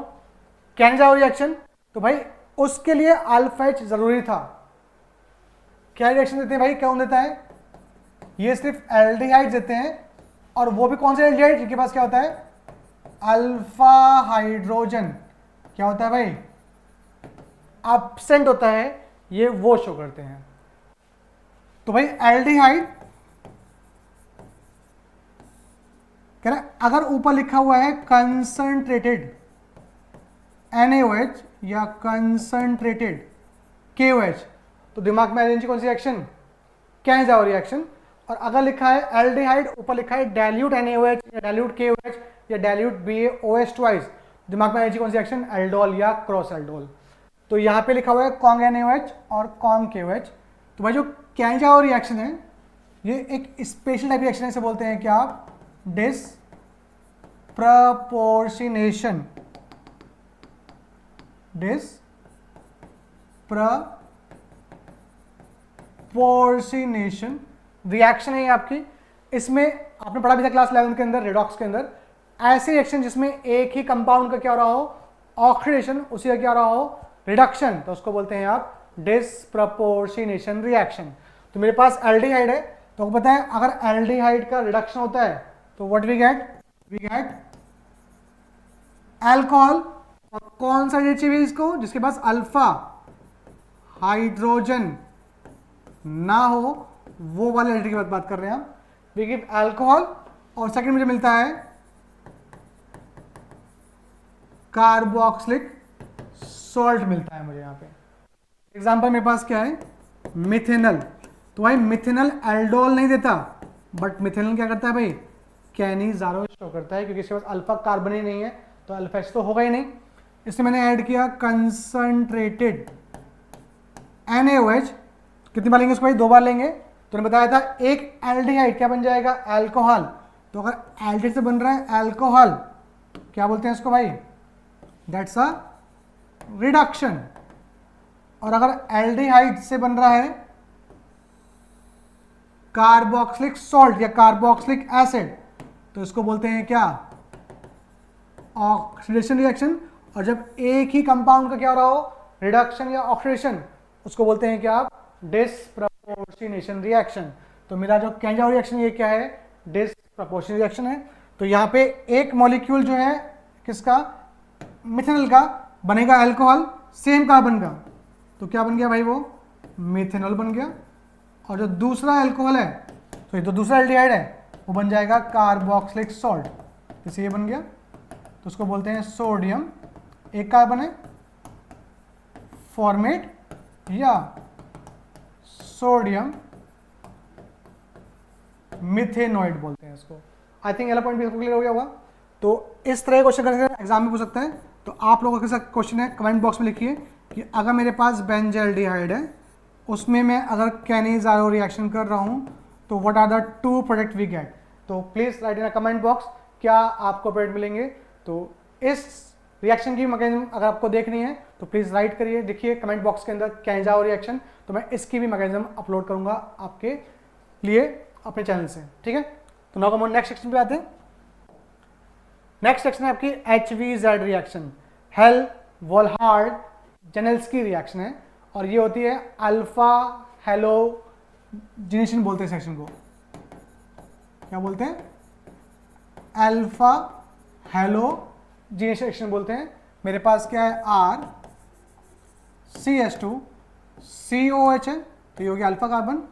कैन-जाओ रिएक्शन। तो भाई उसके लिए अल्फा एच जरूरी था। क्या रिएक्शन देते हैं भाई, कौन देता है, ये सिर्फ एल्डिहाइड देते हैं, और वो भी कौन से एल्डिहाइड जिनके पास क्या होता है, अल्फा हाइड्रोजन क्या होता है भाई, एब्सेंट होता है, ये वो शो करते हैं। तो भाई एल्डिहाइड कह रहा अगर ऊपर लिखा हुआ है कंसंट्रेटेड NaOH या कंसंट्रेटेड KOH, तो दिमाग में आ जाएगी कौन सी रिएक्शन, कैन-जाओ रिएक्शन। और अगर लिखा है एल्डिहाइड, ऊपर लिखा है डाइल्यूट NaOH या डाइल्यूट KOH या डाइल्यूट BaOH ट्वाइस, दिमाग में आ जाएगी कौन सी रिएक्शन, एल्डोल या क्रॉस एल्डोल। तो यहाँ पे लिखा हुआ है कॉन्ग NaOH और कॉन्ग KOH। तो भाई जो कैन-जाओ रिएक्शन है ये एक स्पेशल टाइप रिएक्शन है, इसे बोलते हैं क्या आप, डिसप्रपोर्शनेशन। डिसप्रपोर्शनेशन रिएक्शन है ये आपकी। इसमें आपने पढ़ा भी था क्लास 11 के अंदर रेडॉक्स के अंदर, ऐसी रिएक्शन जिसमें एक ही कंपाउंड का क्या हो रहा हो, ऑक्सीडेशन, उसी का क्या हो रहा हो, रिडक्शन, तो उसको बोलते हैं आप डिसप्रपोर्शनेशन रिएक्शन। तो मेरे पास एल्डिहाइड है, तो आपको पता है अगर एल्डिहाइड का रिडक्शन होता है तो व्हाट वी गेट अल्कोहल। और कौन सा चाहिए इसको, जिसके पास अल्फा हाइड्रोजन ना हो, वो वाले एल्डिहाइड की बात कर रहे हैं हम। वी गिव अल्कोहल, और सेकंड मुझे मिलता है कार्बोक्सिलिक सॉल्ट मिलता है मुझे यहाँ पे। एग्जांपल मेरे पास क्या है, मिथेनॉल। तो भाई मिथेनॉल एल्डोल नहीं देता, बट मिथेनॉल क्या करता है भाई, कैनिजारो शो करता है, क्योंकि इसके पास अल्फा कार्बन ही नहीं है, तो अल्फा एच तो होगा ही नहीं। इसमें मैंने ऐड किया कंसंट्रेटेड NaOH, कितनी बार लेंगे इसको भाई, 2 बार लेंगे। तो मैंने बताया था एक एल्डिहाइड क्या बन जाएगा, अल्कोहल। तो अगर एल्डिहाइड से बन रहा है अल्कोहल, क्या बोलते हैं इसको भाई, दैट्स अ रिडक्शन। और अगर एल्डिहाइड से बन रहा है कार्बोक्सिलिक सॉल्ट या कार्बोक्सिलिक एसिड, तो इसको बोलते हैं क्या, ऑक्सीडेशन रिएक्शन। और जब एक ही कंपाउंड का क्या हो रहा हो, रिडक्शन या ऑक्सीडेशन, उसको बोलते हैं क्या आप, डिसप्रपोर्शनेशन रिएक्शन। तो मेरा जो कैन-जाओ रिएक्शन ये क्या है, डिसप्रपोर्शनेशन रिएक्शन है। तो यहाँ पे एक मॉलिक्यूल जो है किसका, मिथेनॉल का, बनेगा अल्कोहल सेम कार्बन का, तो क्या बन गया भाई, वो मिथेनॉल बन गया। और जो दूसरा अल्कोहल है, तो ये तो दूसरा एल्डिहाइड है, वो बन जाएगा कार्बोक्सिलिक सॉल्ट, जैसे ये बन गया, तो उसको बोलते हैं सोडियम, एक कार्बन है, फॉर्मेट या सोडियम मिथेनॉइड बोलते हैं इसको। आई थिंक वाला पॉइंट भी क्लियर हो गया होगा। तो इस तरह क्वेश्चन करके एग्जाम में पूछ सकता है। तो आप लोगों के साथ क्वेश्चन है, कमेंट बॉक्स में लिखिए कि अगर मेरे पास बेंजल्डिहाइड है, उसमें मैं अगर कैनिजारो रिएक्शन कर रहा हूं, तो what are the 2 product we get. तो please write in comment box क्या आपको प्रोडक्ट मिलेंगे। तो इस रिएक्शन की मैकेनिज्म अगर आपको देखनी है तो प्लीज़ राइट करिए, देखिए कमेंट बॉक्स के अंदर कैंजाओ रिएक्शन, तो मैं इसकी भी मैकेनिज्म अपलोड करूंगा आपके लिए अपने चैनल से, ठीक है। तो नाउ हम नेक्स्ट सेक्शन पे आते हैं। नेक्स्ट सेक्शन है आपकी HVZ रिएक्शन, हेल वोल्हार्ड जेनेल्स्की रिएक्शन है, और ये होती है अल्फा हेलोजिनेशन बोलते हैं सेक्शन को, क्या बोलते हैं, अल्फा हेलोजिनेशन रिएक्शन बोलते हैं। मेरे पास क्या है, RCH2 COH है, तो ये हो गया अल्फा कार्बन,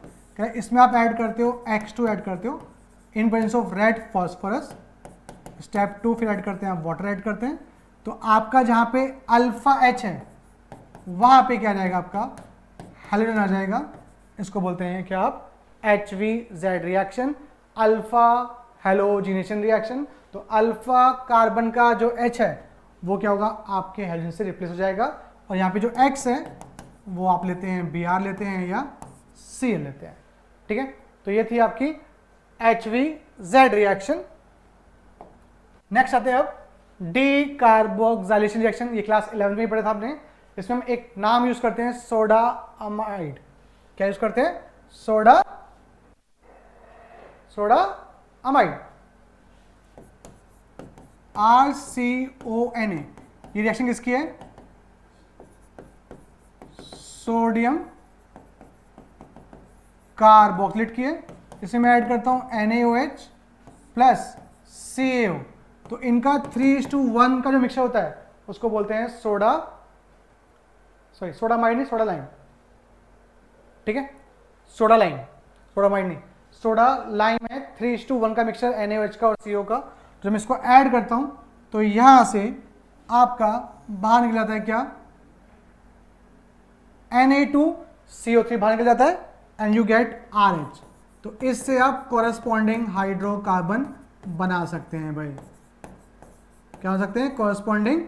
इसमें आप ऐड करते हो X2 ऐड करते हो इन presence of red phosphorus. Step 2 फिर ऐड करते हैं, आप वाटर ऐड करते हैं, तो आपका जहां पे अल्फा H है वहां पे क्या आ जाएगा, आपका हेलोजन आ जाएगा। इसको बोलते हैं क्या आप, HVZ reaction, alpha halogenation reaction. तो अल्फा कार्बन का जो H है वो क्या होगा, आपके हेलोजन से रिप्लेस हो जाएगा, और यहाँ पे जो X है वो आप लेते हैं Br लेते हैं या Cl लेते हैं, ठीक है। तो ये थी आपकी HVZ रिएक्शन। नेक्स्ट आते हैं अब डीकार्बोक्सिलेशन रिएक्शन, ये क्लास 11 में ही पढ़ा था आपने। इसमें हम एक नाम यूज करते हैं सोडा अमाइड, क्या यूज करते हैं, सोडा अमाइड, RCONA। ये रिएक्शन किसकी है, सोडियम कार्बोक्सिलेट की है। इसमें मैं ऐड करता हूं NaOH प्लस CaO, तो इनका 3:1 का जो मिक्सचर होता है उसको बोलते हैं सोडा माइड नहीं, सोडा लाइम, ठीक है, सोडा माइड नहीं, सोडा लाइम है। 3:1 का मिक्सचर NaOH का और CO का। जब मैं इसको ऐड करता हूं तो यहां से आपका बाहर निकल जाता है क्या, Na2CO3 बाहर निकल जाता है, एंड यू गेट RH। तो इससे आप कॉरेस्पॉन्डिंग हाइड्रोकार्बन बना सकते हैं भाई, क्या हो सकते हैं, कॉरेस्पॉन्डिंग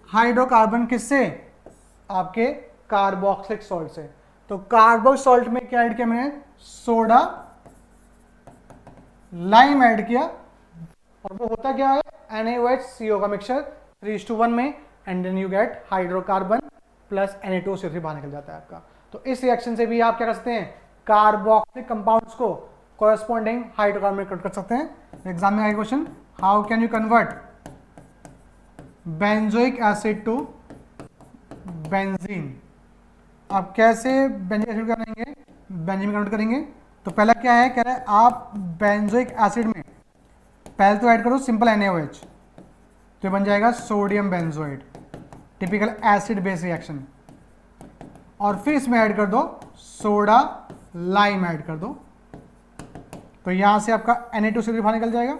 हाइड्रोकार्बन, किससे, आपके कार्बोक्सिलिक सॉल्ट से। तो कार्बोक्सिलिक सॉल्ट में क्या ऐड किया मैंने, सोडा लाइम ऐड किया, और वो होता क्या है, NaOH CO का मिक्सचर 3:1 में, and then you get hydrocarbon plus Na2CO3 बाहर निकल जाता है आपका। तो इस रिएक्शन से भी आप क्या कर सकते हैं, कार्बोक्सिलिक कंपाउंड्स को कॉरेस्पॉन्डिंग हाइड्रोकार्बन में कन्वर्ट कर सकते हैं। एग्जाम में आएगा question, how can you convert benzoic acid to benzene. आप कैसे बेंजोइक एसिड करेंगे, बेंजीन में कन्वर्ट करेंगे। तो पहला क्या है, कह रहा है आप बेंजोइक एसिड में पहले तो ऐड करो सिंपल NaOH, तो ये बन जाएगा sodium benzoid, typical acid base reaction. और फिर इसमें ऐड कर दो सोडा लाइम ऐड कर दो, तो यहां से आपका Na2CO3 बाहर निकल जाएगा,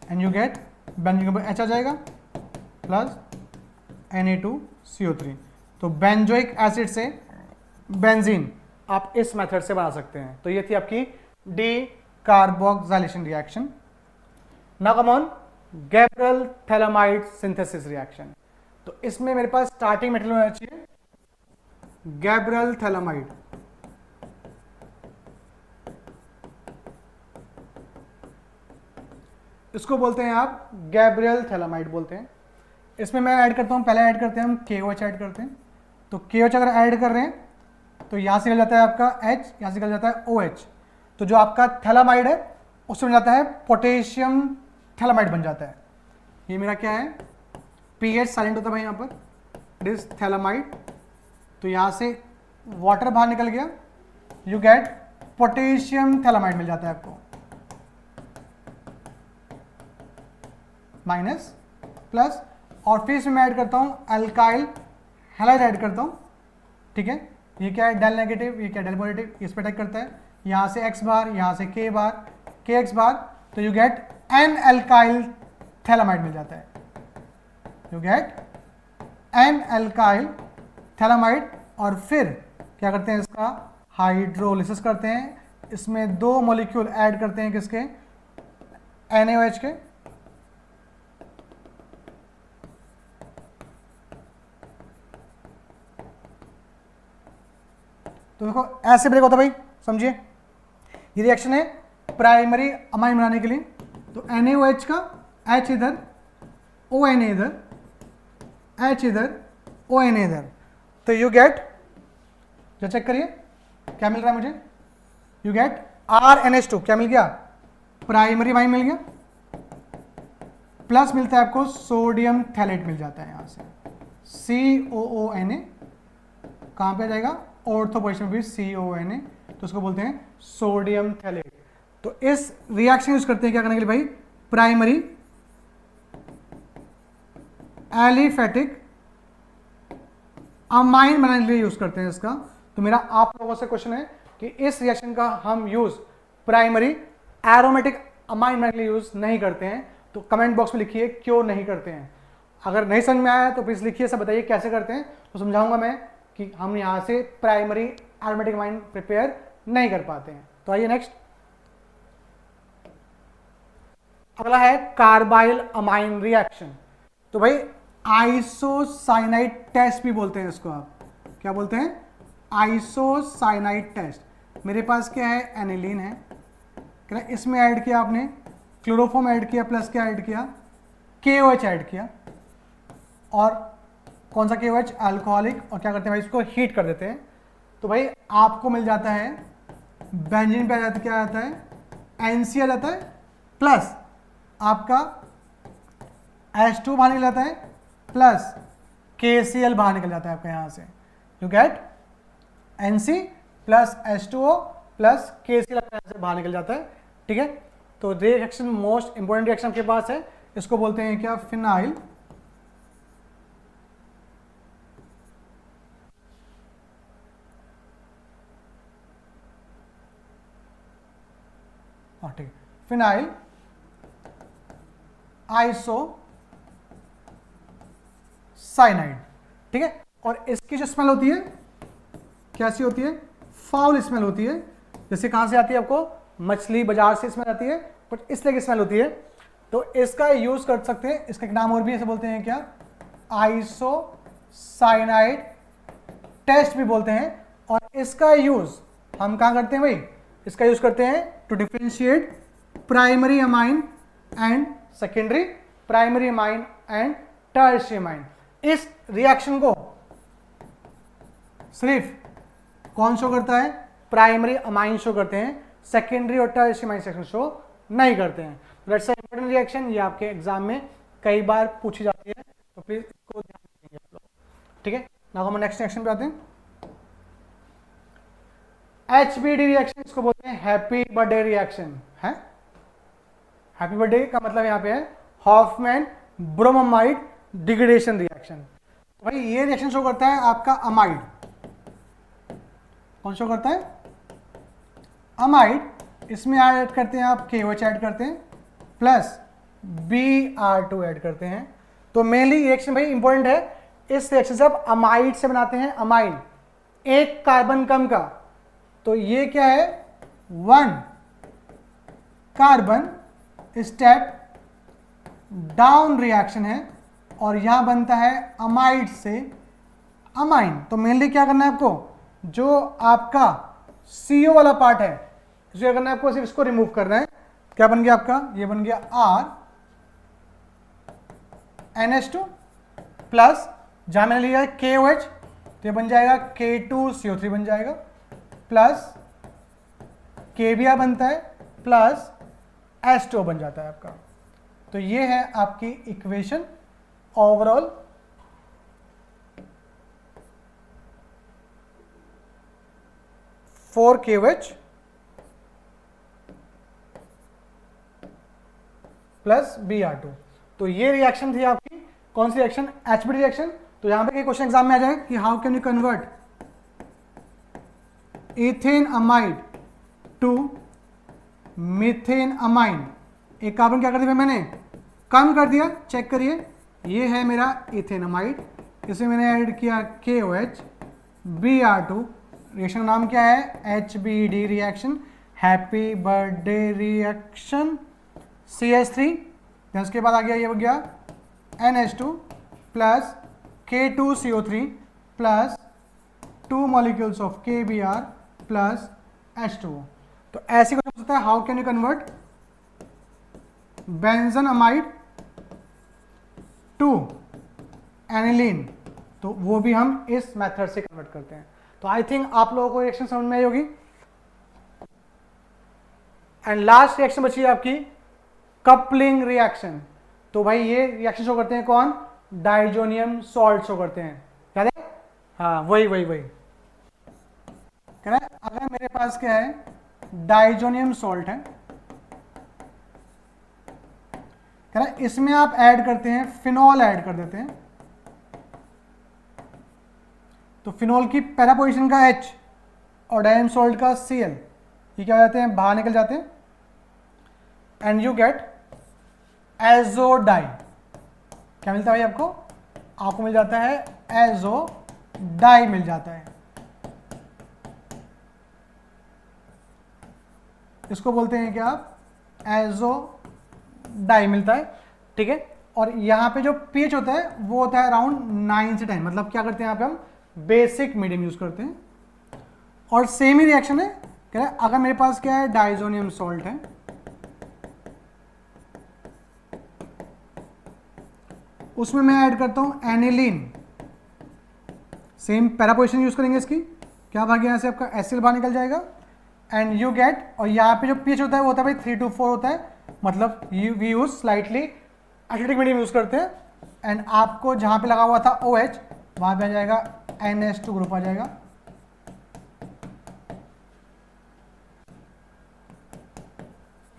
एंड यू गेट बेंजीन के ऊपर H आ जाएगा प्लस Na2CO3। तो बेंजोइक एसिड से बेंजीन आप इस मेथड से बना सकते हैं। तो ये थी आपकी decarboxylation reaction. Now come on Gabriel phthalimide synthesis reaction. तो इसमें मेरे पास स्टार्टिंग मटेरियल होना चाहिए गैब्रियल थैलामाइड। इसको बोलते हैं आप गैब्रियल थैलामाइड बोलते हैं। इसमें मैं ऐड करता हूं, पहले ऐड करते हैं हम KOH ऐड करते हैं। तो KOH अगर ऐड कर रहे हैं तो यहां से निकल जाता है आपका H, यहां से निकल जाता है OH। तो जो आपका थैलामाइड है उससे बन जाता है पोटेशियम थैलामाइड बन जाता है। ये मेरा क्या है, pH साइलेंट होता है भाई, यहाँ पर इट इज थैलामाइड। तो यहां से वाटर बाहर निकल गया, यू गेट पोटेशियम थैलामाइड मिल जाता है आपको, माइनस प्लस, और फिर इसमें मैं ऐड करता हूं अल्काइल हैलाइड ऐड करता हूं, ठीक है। ये क्या है, डेल नेगेटिव, ये क्या डेल पॉजिटिव, इस पर अटैक करता है, यहां से X बार, यहां से K बार, KX बार, तो you get an alkyl phthalimide मिल जाता है, you get an alkyl phthalimide. और फिर क्या करते हैं, इसका हाइड्रोलिसिस करते हैं, इसमें 2 मॉलिक्यूल ऐड करते हैं किसके, NaOH के। तो देखो ऐसे ब्रेक होता है भाई, समझिए। ये रिएक्शन है प्राइमरी अमाइन बनाने के लिए। तो NaOH का H इधर, ONA इधर, H इधर, ON इधर, तो यू गेट, जो चेक करिए क्या मिल रहा है मुझे, यू गेट RNH2, क्या मिल गया, प्राइमरी अमाइन मिल गया, प्लस मिलता है आपको सोडियम थैलेट मिल जाता है यहाँ से, COONA, कहाँ पे आ जाएगा, ऑर्थो पोजिशन में भी CONA, तो उसको बोलते हैं सोडियम थैलेट। तो इस रिएक्शन यूज करते हैं क्या करने के लिए भाई, प्राइमरी एलिफेटिक अमाइन बनाने के लिए यूज करते हैं इसका। तो मेरा आप लोगों से क्वेश्चन है कि इस रिएक्शन का हम यूज प्राइमरी एरोमेटिक अमाइन बनाने के लिए यूज नहीं करते हैं, तो कमेंट बॉक्स में लिखिए क्यों नहीं करते हैं। अगर नहीं समझ में आया तो प्लीज लिखिए, सब बताइए कैसे करते हैं, तो समझाऊंगा मैं कि हम यहां से प्राइमरी एरोमेटिक अमाइन प्रिपेयर नहीं कर पाते हैं। तो आइए नेक्स्ट, अगला है कार्बाइल अमाइन रिएक्शन। तो भाई आइसोसाइनाइड टेस्ट भी बोलते हैं इसको, आप क्या बोलते हैं, आइसोसाइनाइड टेस्ट। मेरे पास क्या है, एनिलीन है, इसमें ऐड किया आपने क्लोरोफॉर्म ऐड किया, प्लस क्या ऐड किया, KOH ऐड किया, और कौन सा KOH, अल्कोहलिक, और क्या करते हैं भाई इसको हीट कर देते हैं। तो भाई आपको मिल जाता है बेंजीन पे आ जाता है, क्या आता है, NC आ जाता है, प्लस आपका H2 बाहर निकल जाता है, प्लस KCl बाहर निकल जाता है आपका यहाँ से, you get NC plus H2O plus KCl यहाँ से बाहर निकल जाता है, ठीक है। तो रिएक्शन मोस्ट इंपॉर्टेंट रिएक्शन आपके पास है, इसको बोलते हैं क्या, फिनाइल ठीक है, फिनाइल आइसो साइनाइड, ठीक है। और इसकी जो स्मेल होती है कैसी होती है, फाउल स्मेल होती है, जैसे कहां से आती है आपको, मछली बाजार से स्मेल आती है, बट इस तरह की स्मेल होती है। तो इसका यूज कर सकते हैं, इसका एक नाम और भी ऐसे बोलते हैं क्या, आइसो साइनाइड टेस्ट भी बोलते हैं। और इसका यूज हम कहां करते हैं भाई, इसका यूज करते हैं to differentiate primary amine and secondary, primary amine and tertiary amine. इस रिएक्शन को सिर्फ कौन शो करता है, प्राइमरी अमाइन शो करते हैं, सेकेंडरी और टर्शियरी अमाइन सेक्शन शो नहीं करते हैं। दैट्स अ इंपॉर्टेंट रिएक्शन, ये आपके एग्जाम में कई बार पूछी जाती है, तो प्लीज इसको ध्यान रखेंगे आप लोग, ठीक है। नाउ हम नेक्स्ट रिएक्शन पे आते हैं, HBD रिएक्शन, इसको बोलते हैं हैप्पी बर्थडे रिएक्शन है। हैप्पी बर्थडे का मतलब यहाँ पे है हॉफमैन ब्रोमाइड डिग्रेडेशन रिएक्शन। भाई ये रिएक्शन शो करता है आपका अमाइड, कौन शो करता है, अमाइड। इसमें ऐड करते हैं आप KOH ऐड करते हैं, प्लस Br2 ऐड करते हैं। तो मेनली रिएक्शन भाई इंपॉर्टेंट है, इस रिएक्शन से आप अमाइड से बनाते हैं अमाइन, एक कार्बन कम का, तो ये क्या है, 1 कार्बन स्टेप डाउन रिएक्शन है, और यहां बनता है अमाइड से अमाइन। तो मेनली क्या करना है आपको, जो आपका CO वाला पार्ट है, इसको क्या करना है आपको, सिर्फ इसको रिमूव करना है। क्या बन गया आपका, ये बन गया RNH2 प्लस, जहां मैंने लिया है KOH, तो ये बन जाएगा K2CO3 बन जाएगा, प्लस KBr बनता है, प्लस H2O बन जाता है आपका। तो ये है आपकी equation overall. Four KOH plus Br2। तो ये रिएक्शन थी आपकी, कौन सी रिएक्शन, HBD रिएक्शन। तो यहां पे क्वेश्चन एग्जाम में आ जाए कि how can you convert ethane amide to methane amine. एक कार्बन क्या कर दिया मैंने, कम कर दिया, चेक करिए, ये है मेरा इथेन अमाइड, इसमें मैंने ऐड किया KOH, Br2, रिएक्शन का नाम क्या है, HBD reaction, happy birthday reaction, CH3, then उसके बाद आ गया, ये हो गया NH2 plus K2CO3 plus 2 molecules of KBr plus H2O। तो ऐसे क्वेश्चन होता है, how can you convert benzene amide to aniline, तो वो भी हम इस मेथड से कन्वर्ट करते हैं। तो आई थिंक आप लोगों को रिएक्शन समझ में आई होगी। एंड लास्ट रिएक्शन बची है आपकी कपलिंग रिएक्शन। तो भाई ये रिएक्शन शो करते हैं कौन, डाइजोनियम सॉल्ट शो करते हैं, याद है? हाँ वही वही वही कह रहा है। अगर मेरे पास क्या है, डाइजोनियम सॉल्ट है, कह रहा है इसमें आप ऐड करते हैं फिनॉल, ऐड कर देते हैं, तो फिनॉल की पहला पोजीशन का H और डाइजोनियम सॉल्ट का Cl, ये क्या हो जाते हैं, बाहर निकल जाते हैं, and you get azo dye. क्या मिलता है भाई आपको? आपको मिल जाता है एजो डाई मिल जाता है। इसको बोलते हैं क्या आप, एजो डाई मिलता है, ठीक है। और यहाँ पे जो pH होता है वो होता है अराउंड 9 से 10, मतलब क्या करते हैं यहाँ पे हम बेसिक मीडियम यूज करते हैं। और सेम ही रिएक्शन है, कह रहा है अगर मेरे पास क्या है, डाइजोनियम सॉल्ट है, उसमें मैं ऐड करता हूं aniline, same para position use करेंगे इसकी, क्या भाग यहां से आपका एसिल बाहर निकल जाएगा, एंड यू गेट, और यहाँ पे जो pH होता है वो होता है भाई 3 to 4 होता है, मतलब we use slightly acidic medium use करते हैं। एंड आपको जहां पे लगा हुआ था OH, वहां पे आ जाएगा NH2 ग्रुप आ जाएगा।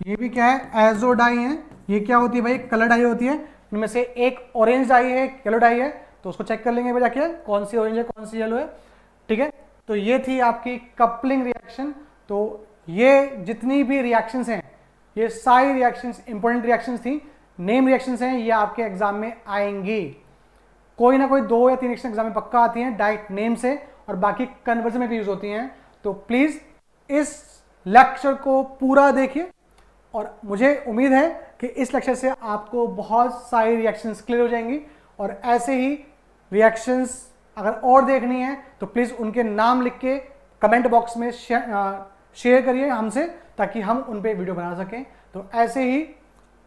ये भी क्या है, एजो डाई है। ये क्या होती है भाई, कलर डाई होती है। इनमें से एक ऑरेंज डाई है, एक येलो डाई है, तो उसको चेक कर लेंगे जाके कौन सी ऑरेंज है कौन सी येलो है, ठीक है। तो ये थी आपकी कपलिंग रिएक्शन। तो ये जितनी भी रिएक्शंस हैं, ये सारी रिएक्शंस इंपॉर्टेंट रिएक्शंस थी, नेम रिएक्शंस हैं, ये आपके एग्जाम में आएंगी। कोई ना कोई 2 या 3 रिएक्शन एग्जाम में पक्का आती हैं डायरेक्ट नेम से, और बाकी कन्वर्जन में भी यूज होती हैं। तो प्लीज इस लेक्चर को पूरा देखिए, और मुझे उम्मीद है कि इस लेक्चर से आपको बहुत सारी रिएक्शंस क्लियर हो जाएंगी। और ऐसे ही रिएक्शंस अगर और देखनी है तो प्लीज़ उनके नाम लिख के कमेंट बॉक्स में शेयर करिए हमसे, ताकि हम उन पे वीडियो बना सकें। तो ऐसे ही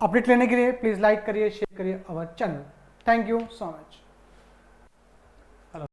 अपडेट लेने के लिए प्लीज़ लाइक करिए, शेयर करिए our channel. Thank you so much.